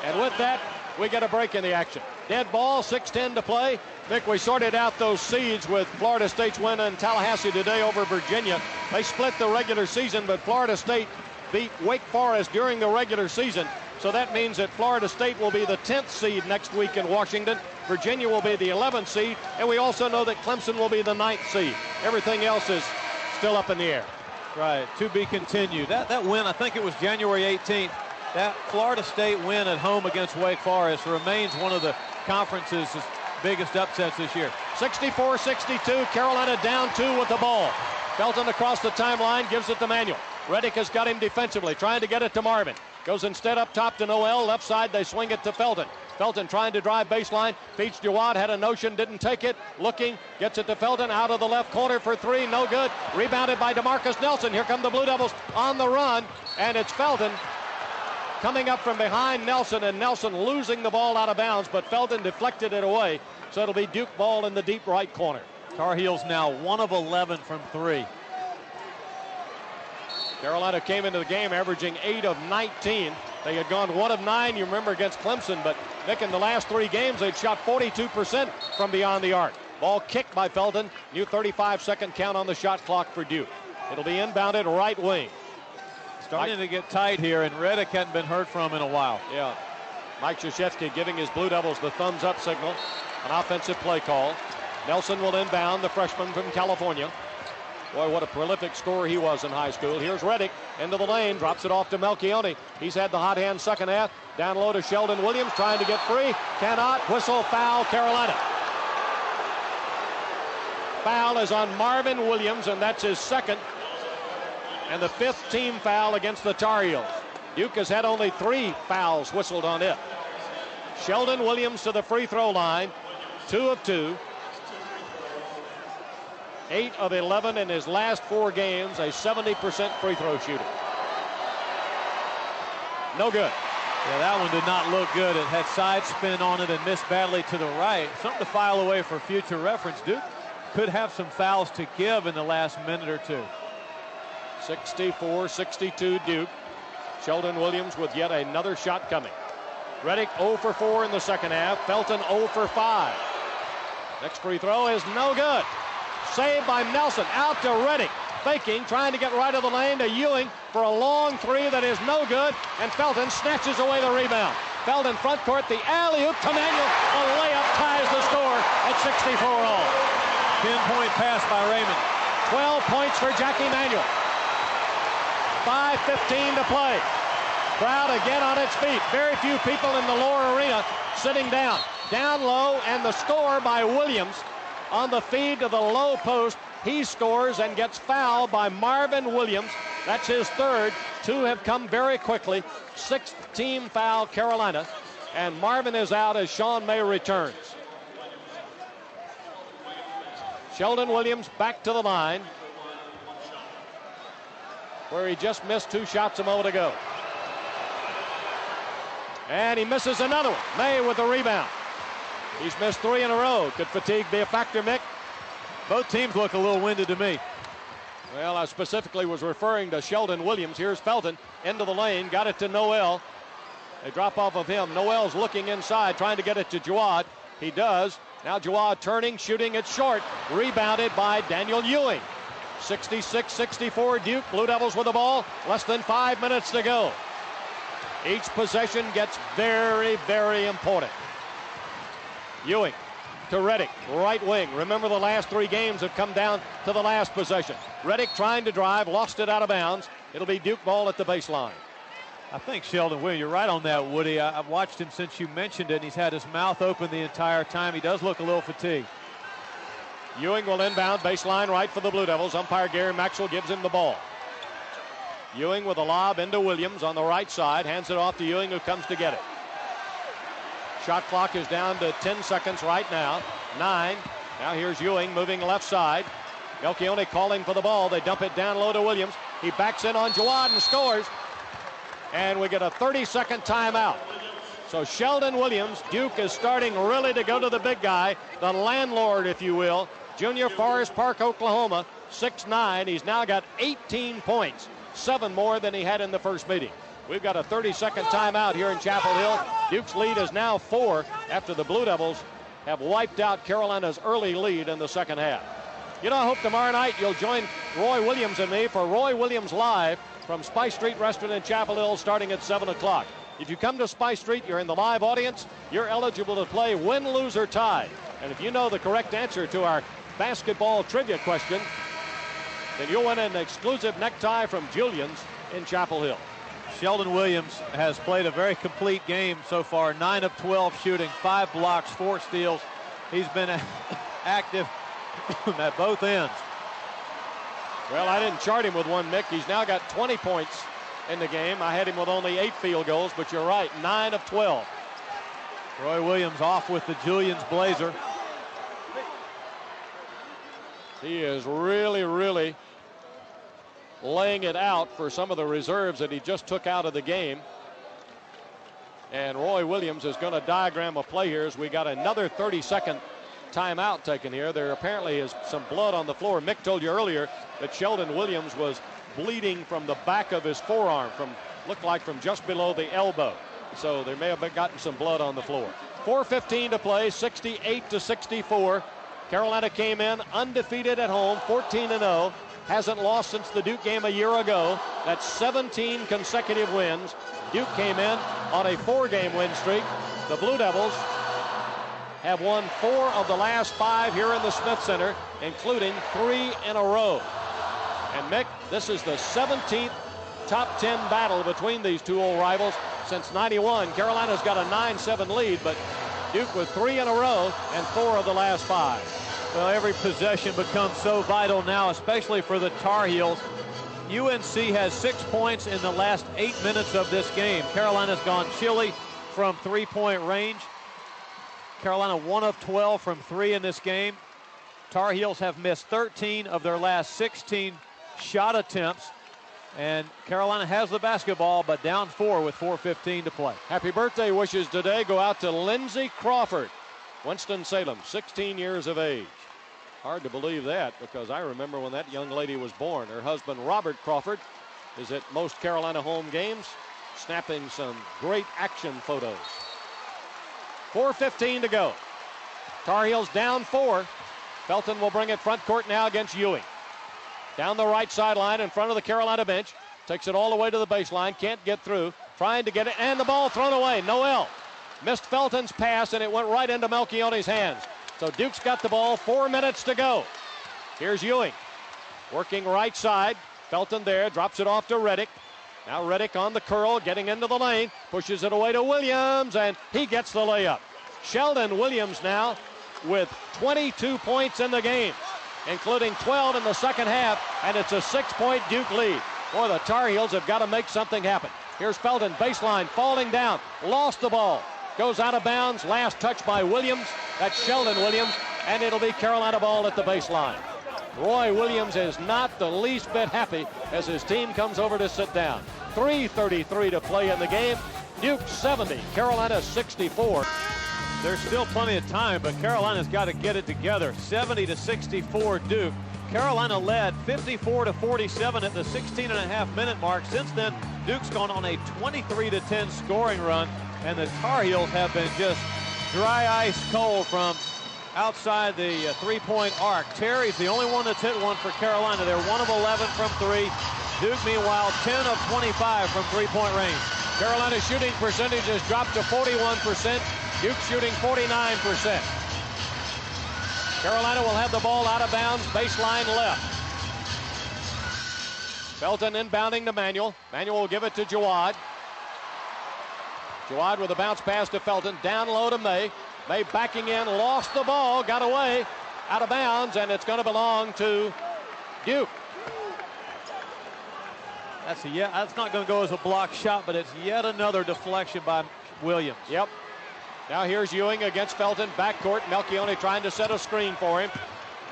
And with that, we get a break in the action. Dead ball, 6:10 to play. Nick, we sorted out those seeds with Florida State's win in Tallahassee today over Virginia. They split the regular season, but Florida State beat Wake Forest during the regular season. So that means that Florida State will be the 10th seed next week in Washington. Virginia will be the 11th seed. And we also know that Clemson will be the 9th seed. Everything else is still up in the air. Right, to be continued. That win, I think it was January 18th. That Florida State win at home against Wake Forest remains one of the conference's biggest upsets this year. 64-62, Carolina down 2 with the ball. Felton across the timeline, gives it to Manuel. Reddick has got him defensively, trying to get it to Marvin. Goes instead up top to Noel. Left side, they swing it to Felton. Felton trying to drive baseline. Beats Jawad, had a notion, didn't take it. Looking, gets it to Felton, out of the left corner for 3, no good. Rebounded by DeMarcus Nelson. Here come the Blue Devils on the run, and it's Felton coming up from behind Nelson, and Nelson losing the ball out of bounds, but Felton deflected it away, so it'll be Duke ball in the deep right corner. Tar Heels now 1 of 11 from 3. Carolina came into the game averaging 8 of 19. They had gone 1 of 9, you remember, against Clemson, but Nick, in the last 3 games, they'd shot 42% from beyond the arc. Ball kicked by Felton. New 35-second count on the shot clock for Duke. It'll be inbounded right wing. Starting to get tight here, and Reddick hadn't been heard from in a while. Yeah. Mike Krzyzewski giving his Blue Devils the thumbs up signal. An offensive play call. Nelson will inbound, the freshman from California. Boy, what a prolific scorer he was in high school. Here's Reddick into the lane, drops it off to Melchione. He's had the hot hand second half. Down low to Sheldon Williams, trying to get free. Cannot. Whistle, foul, Carolina. Foul is on Marvin Williams, and that's his second. And the 5th team foul against the Tar Heels. Duke has had only 3 fouls whistled on it. Sheldon Williams to the free throw line, 2 of 2. 8 of 11 in his last 4 games, a 70% free throw shooter. No good. Yeah, that one did not look good. It had side spin on it and missed badly to the right. Something to file away for future reference. Duke could have some fouls to give in the last minute or two. 64-62 Duke. Sheldon Williams with yet another shot coming. Reddick 0 for 4 in the second half. Felton 0 for 5. Next free throw is no good. Saved by Nelson. Out to Reddick. Faking, trying to get right of the lane to Ewing for a long 3 that is no good. And Felton snatches away the rebound. Felton front court, the alley-oop to Manuel. A layup ties the score at 64 all. 10-point pass by Raymond. 12 points for Jackie Manuel. 5:15 to play. Crowd again on its feet. Very few people in the lower arena sitting down. Down low, and the score by Williams on the feed to the low post. He scores and gets fouled by Marvin Williams. That's his 3rd. 2 have come very quickly. 6th team foul, Carolina. And Marvin is out as Sean May returns. Sheldon Williams back to the line, where he just missed 2 shots a moment ago. And he misses another one. May with the rebound. He's missed 3 in a row. Could fatigue be a factor, Mick? Both teams look a little winded to me. Well, I specifically was referring to Sheldon Williams. Here's Felton into the lane. Got it to Noel. They drop off of him. Noel's looking inside, trying to get it to Jawad. He does. Now Jawad turning, shooting it short. Rebounded by Daniel Ewing. 66-64 Duke. Blue Devils with the ball. Less than 5 minutes to go. Each possession gets very, very important. Ewing to Reddick, right wing. Remember, the last 3 games have come down to the last possession. Reddick trying to drive, lost it out of bounds. It'll be Duke ball at the baseline. I think Sheldon Williams, you're right on that, Woody. I've watched him since you mentioned it, and he's had his mouth open the entire time. He does look a little fatigued. Ewing will inbound, baseline right for the Blue Devils. Umpire Gary Maxwell gives him the ball. Ewing with a lob into Williams on the right side. Hands it off to Ewing, who comes to get it. Shot clock is down to 10 seconds right now. 9. Now here's Ewing moving left side. Melchione calling for the ball. They dump it down low to Williams. He backs in on Jawad and scores. And we get a 30-second timeout. So Sheldon Williams, Duke is starting really to go to the big guy, the landlord, if you will. Junior, Forest Park, Oklahoma, 6'9". He's now got 18 points, 7 more than he had in the first meeting. We've got a 30-second timeout here in Chapel Hill. Duke's lead is now 4 after the Blue Devils have wiped out Carolina's early lead in the second half. You know, I hope tomorrow night you'll join Roy Williams and me for Roy Williams Live from Spice Street Restaurant in Chapel Hill starting at 7 o'clock. If you come to Spice Street, you're in the live audience, you're eligible to play win, lose, or tie. And if you know the correct answer to our basketball trivia question, then you'll win an exclusive necktie from Julian's in Chapel Hill. Sheldon Williams has played a very complete game so far. 9 of 12 shooting, 5 blocks, 4 steals. He's been active at both ends. Well, I didn't chart him with one, Mick. He's now got 20 points in the game. I had him with only 8 field goals, but you're right, 9 of 12. Roy Williams off with the Julian's blazer. He is really, really laying it out for some of the reserves that he just took out of the game. And Roy Williams is going to diagram a play here as we got another 30-second timeout taken here. There apparently is some blood on the floor. Mick told you earlier that Sheldon Williams was bleeding from the back of his forearm, looked like from just below the elbow. So there may have gotten some blood on the floor. 4:15 to play, 68-64. Carolina came in undefeated at home, 14-0. Hasn't lost since the Duke game a year ago. That's 17 consecutive wins. Duke came in on a 4-game win streak. The Blue Devils have won 4 of the last 5 here in the Smith Center, including 3 in a row. And Mick, this is the 17th top 10 battle between these two old rivals since '91. Carolina's got a 9-7 lead, but Duke with 3 in a row and 4 of the last 5. Well, every possession becomes so vital now, especially for the Tar Heels. UNC has 6 points in the last 8 minutes of this game. Carolina's gone chilly from 3-point range. Carolina 1 of 12 from 3 in this game. Tar Heels have missed 13 of their last 16 shot attempts. And Carolina has the basketball, but down 4 with 4:15 to play. Happy birthday wishes today go out to Lindsey Crawford, Winston-Salem, 16 years of age. Hard to believe that, because I remember when that young lady was born. Her husband, Robert Crawford, is at most Carolina home games, snapping some great action photos. 4:15 to go. Tar Heels down 4. Felton will bring it front court now against Ewing. Down the right sideline in front of the Carolina bench. Takes it all the way to the baseline. Can't get through. Trying to get it. And the ball thrown away. Noel missed Felton's pass, and it went right into Melchione's hands. So Duke's got the ball. 4 minutes to go. Here's Ewing. Working right side. Felton there. Drops it off to Reddick. Now Reddick on the curl. Getting into the lane. Pushes it away to Williams. And he gets the layup. Sheldon Williams now with 22 points in the game, including 12 in the second half, and it's a 6-point Duke lead. Boy, the Tar Heels have got to make something happen. Here's Felton, baseline, falling down, lost the ball, goes out of bounds, last touch by Williams. That's Sheldon Williams, and it'll be Carolina ball at the baseline. Roy Williams is not the least bit happy as his team comes over to sit down. 3:33 to play in the game. Duke 70, Carolina 64. There's still plenty of time, but Carolina's got to get it together. 70-64 Duke. Carolina led 54-47 at the 16.5-minute mark. Since then, Duke's gone on a 23-10 scoring run, and the Tar Heels have been just dry ice cold from outside the three-point arc. Terry's the only one that's hit one for Carolina. They're 1 of 11 from 3. Duke, meanwhile, 10 of 25 from three-point range. Carolina's shooting percentage has dropped to 41%. Duke shooting 49%. Carolina will have the ball out of bounds, baseline left. Felton inbounding to Manuel. Manuel will give it to Jawad. Jawad with a bounce pass to Felton. Down low to May. May backing in, lost the ball, got away, out of bounds, and it's going to belong to Duke. That's not going to go as a block shot, but it's yet another deflection by Williams. Yep. Now here's Ewing against Felton, backcourt. Melchione trying to set a screen for him.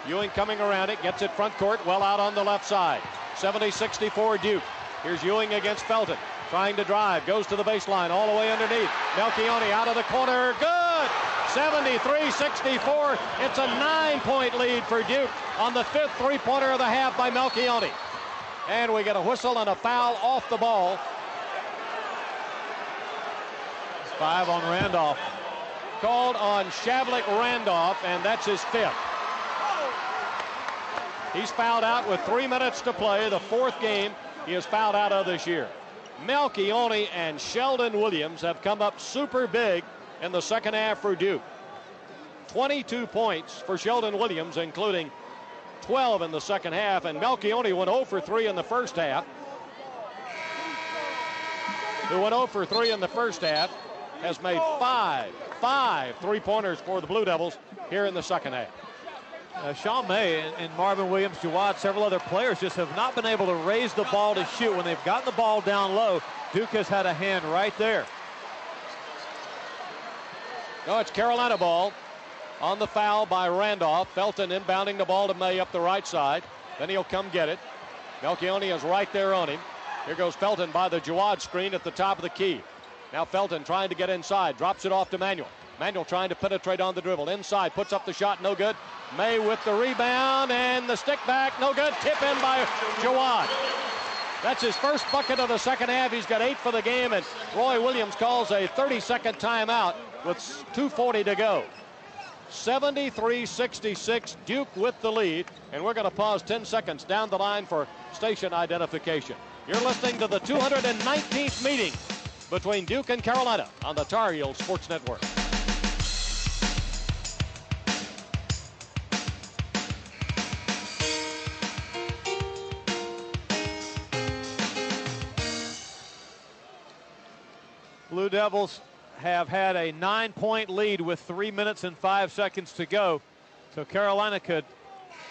Ewing coming around it, gets it front court, well out on the left side. 70-64 Duke. Here's Ewing against Felton, trying to drive, goes to the baseline, all the way underneath. Melchione out of the corner, good! 73-64. It's a 9-point lead for Duke on the 5th three-pointer of the half by Melchione. And we get a whistle and a foul off the ball. 5 on Randolph. Called on Shavlik Randolph, and that's his 5th. He's fouled out with 3 minutes to play, the 4th game he has fouled out of this year. Melchione and Sheldon Williams have come up super big in the second half for Duke. 22 points for Sheldon Williams, including 12 in the second half, and Melchione went 0 for 3 in the first half. Who went 0 for 3 in the first half, has made five three-pointers for the Blue Devils here in the second half. Sean May and Marvin Williams, Jawad, several other players just have not been able to raise the ball to shoot. When they've gotten the ball down low, Duke has had a hand right there. No, it's Carolina ball on the foul by Randolph. Felton inbounding the ball to May up the right side. Then he'll come get it. Melchione is right there on him. Here goes Felton by the Jawad screen at the top of the key. Now Felton trying to get inside, drops it off to Manuel. Manuel trying to penetrate on the dribble. Inside, puts up the shot, no good. May with the rebound, and the stick back, no good. Tip in by Jawad. That's his first bucket of the second half. He's got 8 for the game, and Roy Williams calls a 30-second timeout with 2:40 to go. 73-66, Duke with the lead, and we're going to pause 10 seconds down the line for station identification. You're listening to the 219th meeting between Duke and Carolina on the Tar Heels Sports Network. Blue Devils have had a 9-point lead with 3 minutes and 5 seconds to go. So Carolina could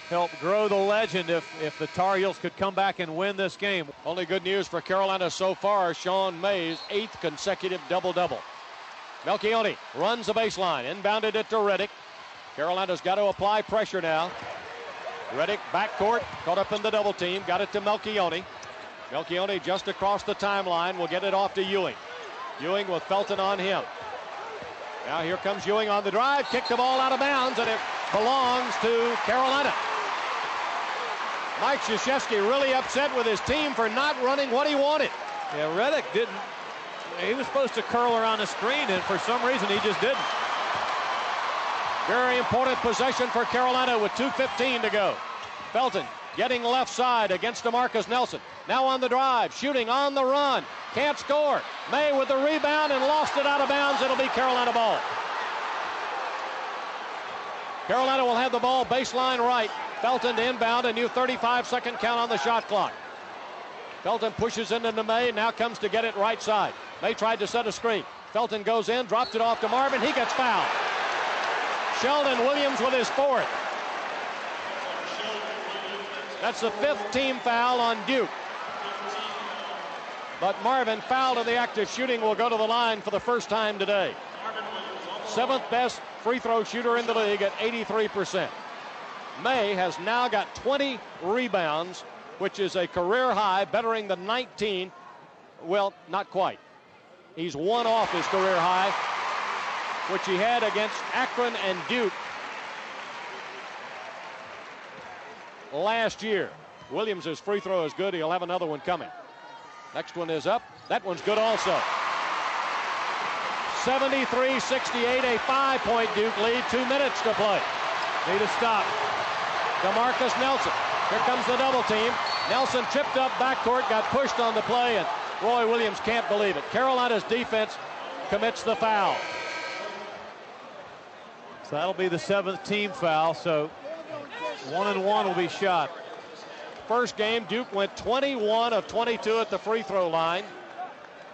help grow the legend if the Tar Heels could come back and win this game. Only good news for Carolina so far, Sean May's 8th consecutive double-double. Melchione runs the baseline, inbounded it to Reddick. Carolina's got to apply pressure now. Reddick, backcourt, caught up in the double team, got it to Melchione. Melchione just across the timeline will get it off to Ewing. Ewing with Felton on him. Now here comes Ewing on the drive, kicked the ball out of bounds, and it belongs to Carolina. Mike Krzyzewski really upset with his team for not running what he wanted. Yeah, Reddick didn't. He was supposed to curl around the screen, and for some reason he just didn't. Very important possession for Carolina with 2:15 to go. Felton getting left side against DeMarcus Nelson. Now on the drive, shooting on the run. Can't score. May with the rebound and lost it out of bounds. It'll be Carolina ball. Carolina will have the ball baseline right. Felton to inbound, a new 35-second count on the shot clock. Felton pushes into May, now comes to get it right side. May tried to set a screen. Felton goes in, drops it off to Marvin. He gets fouled. Sheldon Williams with his 4th. That's the 5th team foul on Duke. But Marvin, fouled in the act of shooting, will go to the line for the first time today. 7th best free throw shooter in the league at 83%. May has now got 20 rebounds, which is a career high, bettering the 19. Well, not quite. He's one off his career high, which he had against Akron and Duke last year. Williams' free throw is good. He'll have another one coming. Next one is up. That one's good also. 73-68, a 5-point Duke lead, 2 minutes to play. Need a stop. DeMarcus Nelson. Here comes the double team. Nelson tripped up backcourt, got pushed on the play, and Roy Williams can't believe it. Carolina's defense commits the foul. So that'll be the 7th team foul, so 1 and 1 will be shot. First game, Duke went 21 of 22 at the free throw line.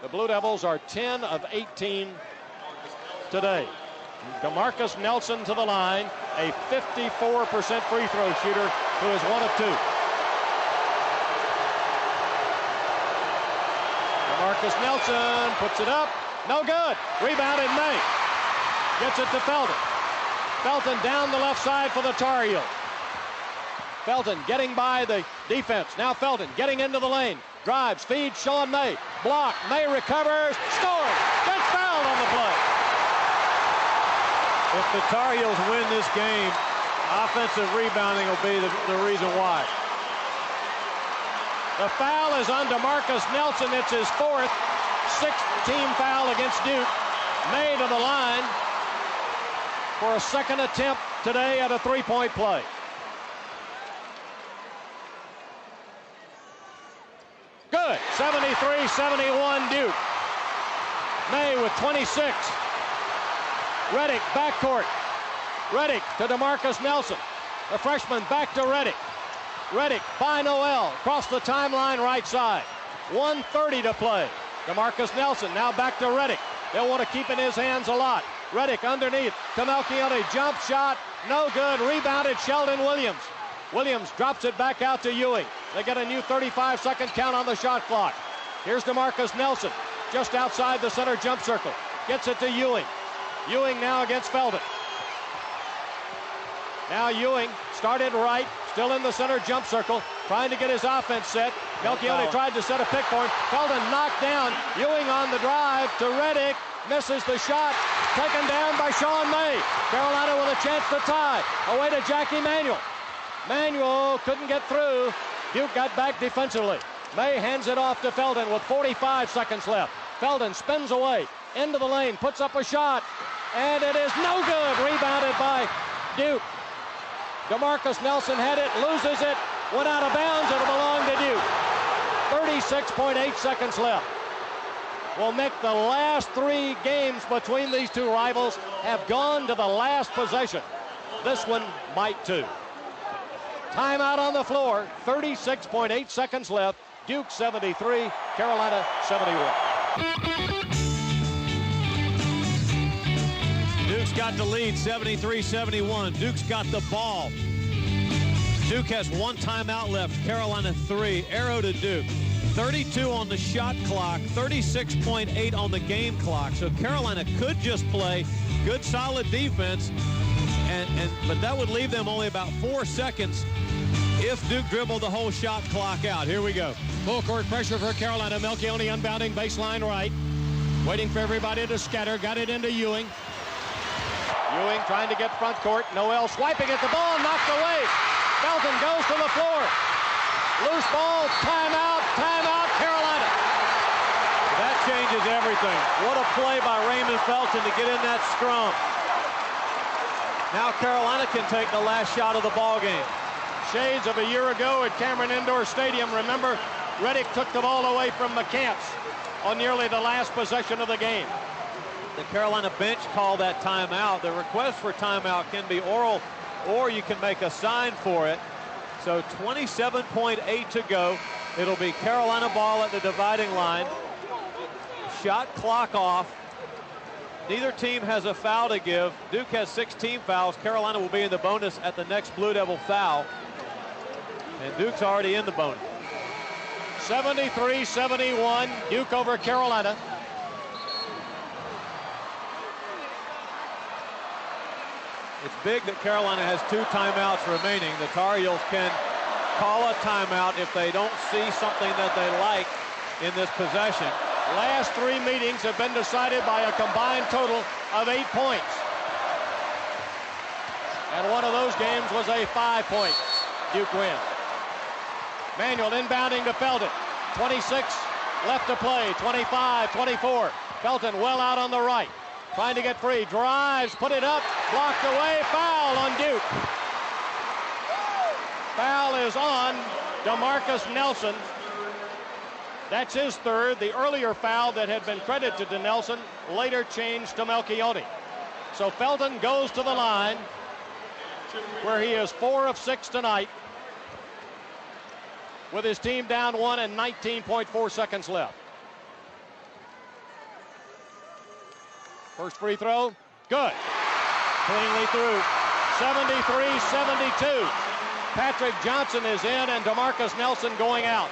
The Blue Devils are 10 of 18 today. DeMarcus Nelson to the line, a 54% free throw shooter who is 1 of 2. DeMarcus Nelson puts it up, no good. Rebounded May. Gets it to Felton. Felton down the left side for the Tar Heels. Felton getting by the defense. Now Felton getting into the lane. Drives, feeds Sean May. Block. May recovers. Scores. Gets fouled on the play. If the Tar Heels win this game, offensive rebounding will be the reason why. The foul is on DeMarcus Nelson. It's his 4th. 6th team foul against Duke. May to the line for a 2nd attempt today at a 3-point play. Good. 73-71 Duke. May with 26. Reddick backcourt. Reddick to DeMarcus Nelson. The freshman back to Reddick. Reddick by Noel. Across the timeline right side. 1:30 to play. DeMarcus Nelson now back to Reddick. They'll want to keep in his hands a lot. Reddick underneath to Melchione. Jump shot. No good. Rebounded Sheldon Williams. Williams drops it back out to Ewing. They get a new 35-second count on the shot clock. Here's DeMarcus Nelson just outside the center jump circle. Gets it to Ewing. Ewing now against Felton. Now Ewing started right, still in the center jump circle, trying to get his offense set. Melchione tried to set a pick for him. Felton knocked down. Ewing on the drive to Reddick. Misses the shot. Taken down by Sean May. Carolina with a chance to tie. Away to Jackie Manuel. Manuel couldn't get through. Duke got back defensively. May hands it off to Felton with 45 seconds left. Felton spins away into the lane, puts up a shot, and it is no good. Rebounded by Duke. DeMarcus Nelson had it, loses it, went out of bounds. It'll belong to Duke. 36.8 seconds left. Will make the last 3 games between these two rivals have gone to the last possession. This one might too. Timeout on the floor. 36.8 seconds left. Duke 73, Carolina 71. got the lead, 73-71. Duke's got the ball. Duke has one timeout left. Carolina 3. Arrow to Duke. 32 on the shot clock, 36.8 on the game clock. So Carolina could just play good, solid defense, but that would leave them only about 4 seconds if Duke dribbled the whole shot clock out. Here we go. Full court pressure for Carolina. Melchione unbounding baseline right. Waiting for everybody to scatter. Got it into Ewing. Ewing trying to get front court. Noel swiping at the ball, knocked away. Felton goes to the floor. Loose ball, timeout, timeout, Carolina. That changes everything. What a play by Raymond Felton to get in that scrum. Now Carolina can take the last shot of the ball game. Shades of a year ago at Cameron Indoor Stadium. Remember, Reddick took the ball away from McCants on nearly the last possession of the game. The Carolina bench called that timeout. The request for timeout can be oral, or you can make a sign for it. So 27.8 to go. It'll be Carolina ball at the dividing line. Shot clock off. Neither team has a foul to give. Duke has 16 fouls. Carolina will be in the bonus at the next Blue Devil foul. And Duke's already in the bonus. 73-71, Duke over Carolina. It's big that Carolina has 2 timeouts remaining. The Tar Heels can call a timeout if they don't see something that they like in this possession. Last 3 meetings have been decided by a combined total of 8 points. And one of those games was a 5-point Duke win. Manuel inbounding to Felton. 26 left to play. 25-24. Felton well out on the right. Trying to get free. Drives, put it up. Blocked away. Foul on Duke. Foul is on DeMarcus Nelson. That's his 3rd. The earlier foul that had been credited to Nelson later changed to Melchione. So Felton goes to the line where he is 4 of 6 tonight with his team down 1 and 19.4 seconds left. First free throw, good. Cleanly through. 73-72. Patrick Johnson is in and DeMarcus Nelson going out.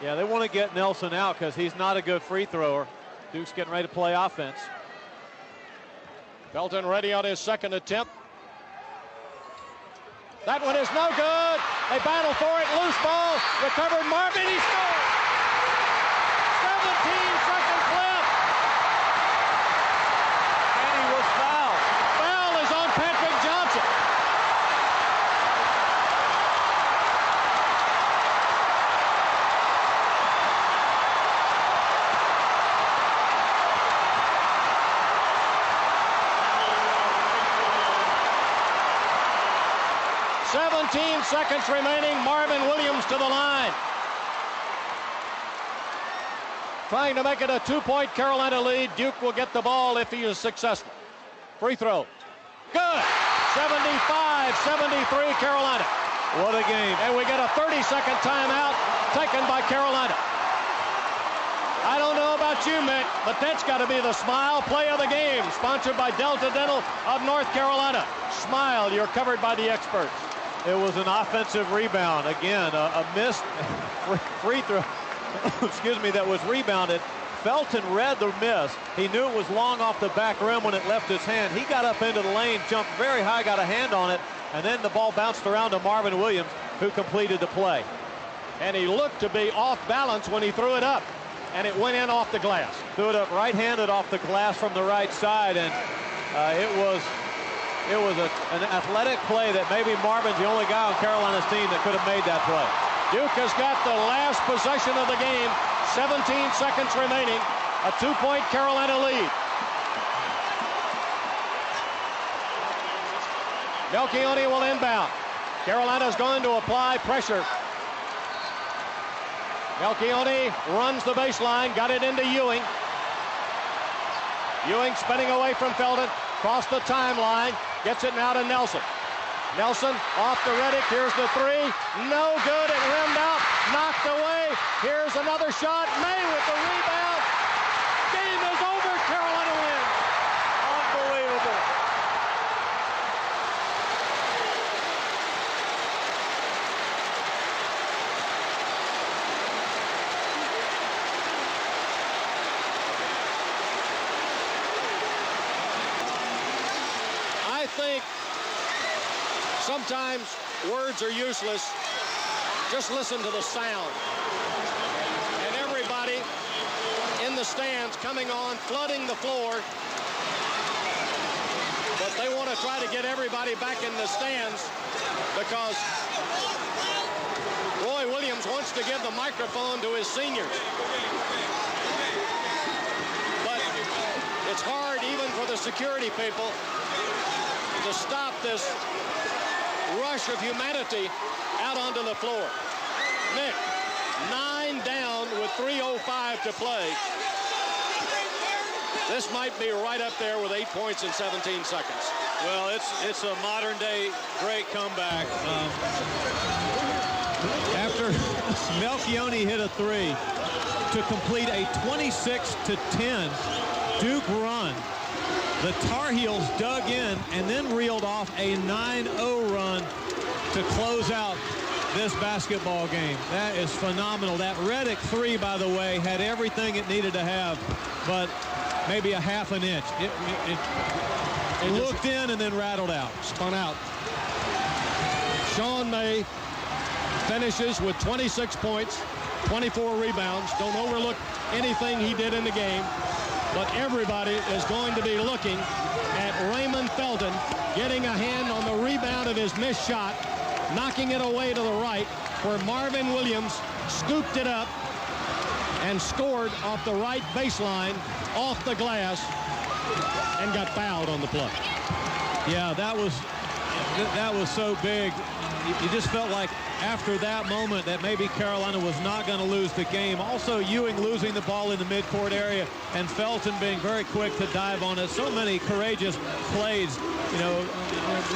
Yeah, they want to get Nelson out because he's not a good free thrower. Duke's getting ready to play offense. Felton ready on his 2nd attempt. That one is no good. They battle for it. Loose ball. Recovered Marvin. He scores. 17 seconds left. And he was fouled. Foul is on Patrick Johnson. Seconds remaining. Marvin Williams to the line. Trying to make it a 2-point Carolina lead. Duke will get the ball if he is successful. Free throw. Good. 75-73 Carolina. What a game. And we get a 30-second timeout taken by Carolina. I don't know about you, Mick, but that's got to be the smile play of the game. Sponsored by Delta Dental of North Carolina. Smile, you're covered by the experts. It was an offensive rebound. Again, a missed free throw, excuse me, that was rebounded. Felton read the miss. He knew it was long off the back rim when it left his hand. He got up into the lane, jumped very high, got a hand on it, and then the ball bounced around to Marvin Williams, who completed the play. And he looked to be off balance when he threw it up, and it went in off the glass. Threw it up right-handed off the glass from the right side, and it was an athletic play that maybe Marvin's the only guy on Carolina's team that could have made that play. Duke has got the last possession of the game. 17 seconds remaining. A 2-point Carolina lead. Melchione will inbound. Carolina's going to apply pressure. Melchione runs the baseline. Got it into Ewing. Ewing spinning away from Felton. Across the timeline. Gets it now to Nelson. Nelson off to Reddick. Here's the 3. No good. It rimmed out. Knocked away. Here's another shot. May with the rebound. Game is over. Carolina wins. Unbelievable. I think sometimes words are useless. Just listen to the sound. And everybody in the stands coming on, flooding the floor. But they want to try to get everybody back in the stands because Roy Williams wants to give the microphone to his seniors. But it's hard even for the security people to stop this rush of humanity out onto the floor. Nick, 9 down with 3:05 to play. This might be right up there with 8 points in 17 seconds. Well, it's a modern-day great comeback. After Melchioni hit a three to complete a 26-10 Duke run, the Tar Heels dug in and then reeled off a 9-0 run to close out this basketball game. That is phenomenal. That Reddick three, by the way, had everything it needed to have, but maybe a half an inch. It looked in and then rattled out, spun out. Sean May finishes with 26 points, 24 rebounds. Don't overlook anything he did in the game, but everybody is going to be looking at Raymond Felton getting a hand on the rebound of his missed shot, knocking it away to the right, where Marvin Williams scooped it up and scored off the right baseline, off the glass, and got fouled on the play. Yeah, that was so big. You just felt like after that moment that maybe Carolina was not going to lose the game. Also, Ewing losing the ball in the midcourt area and Felton being very quick to dive on it. So many courageous plays. You know,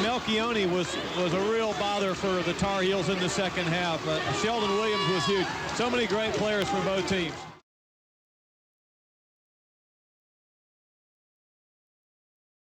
Melchioni was a real bother for the Tar Heels in the second half. Sheldon Williams was huge. So many great players for both teams.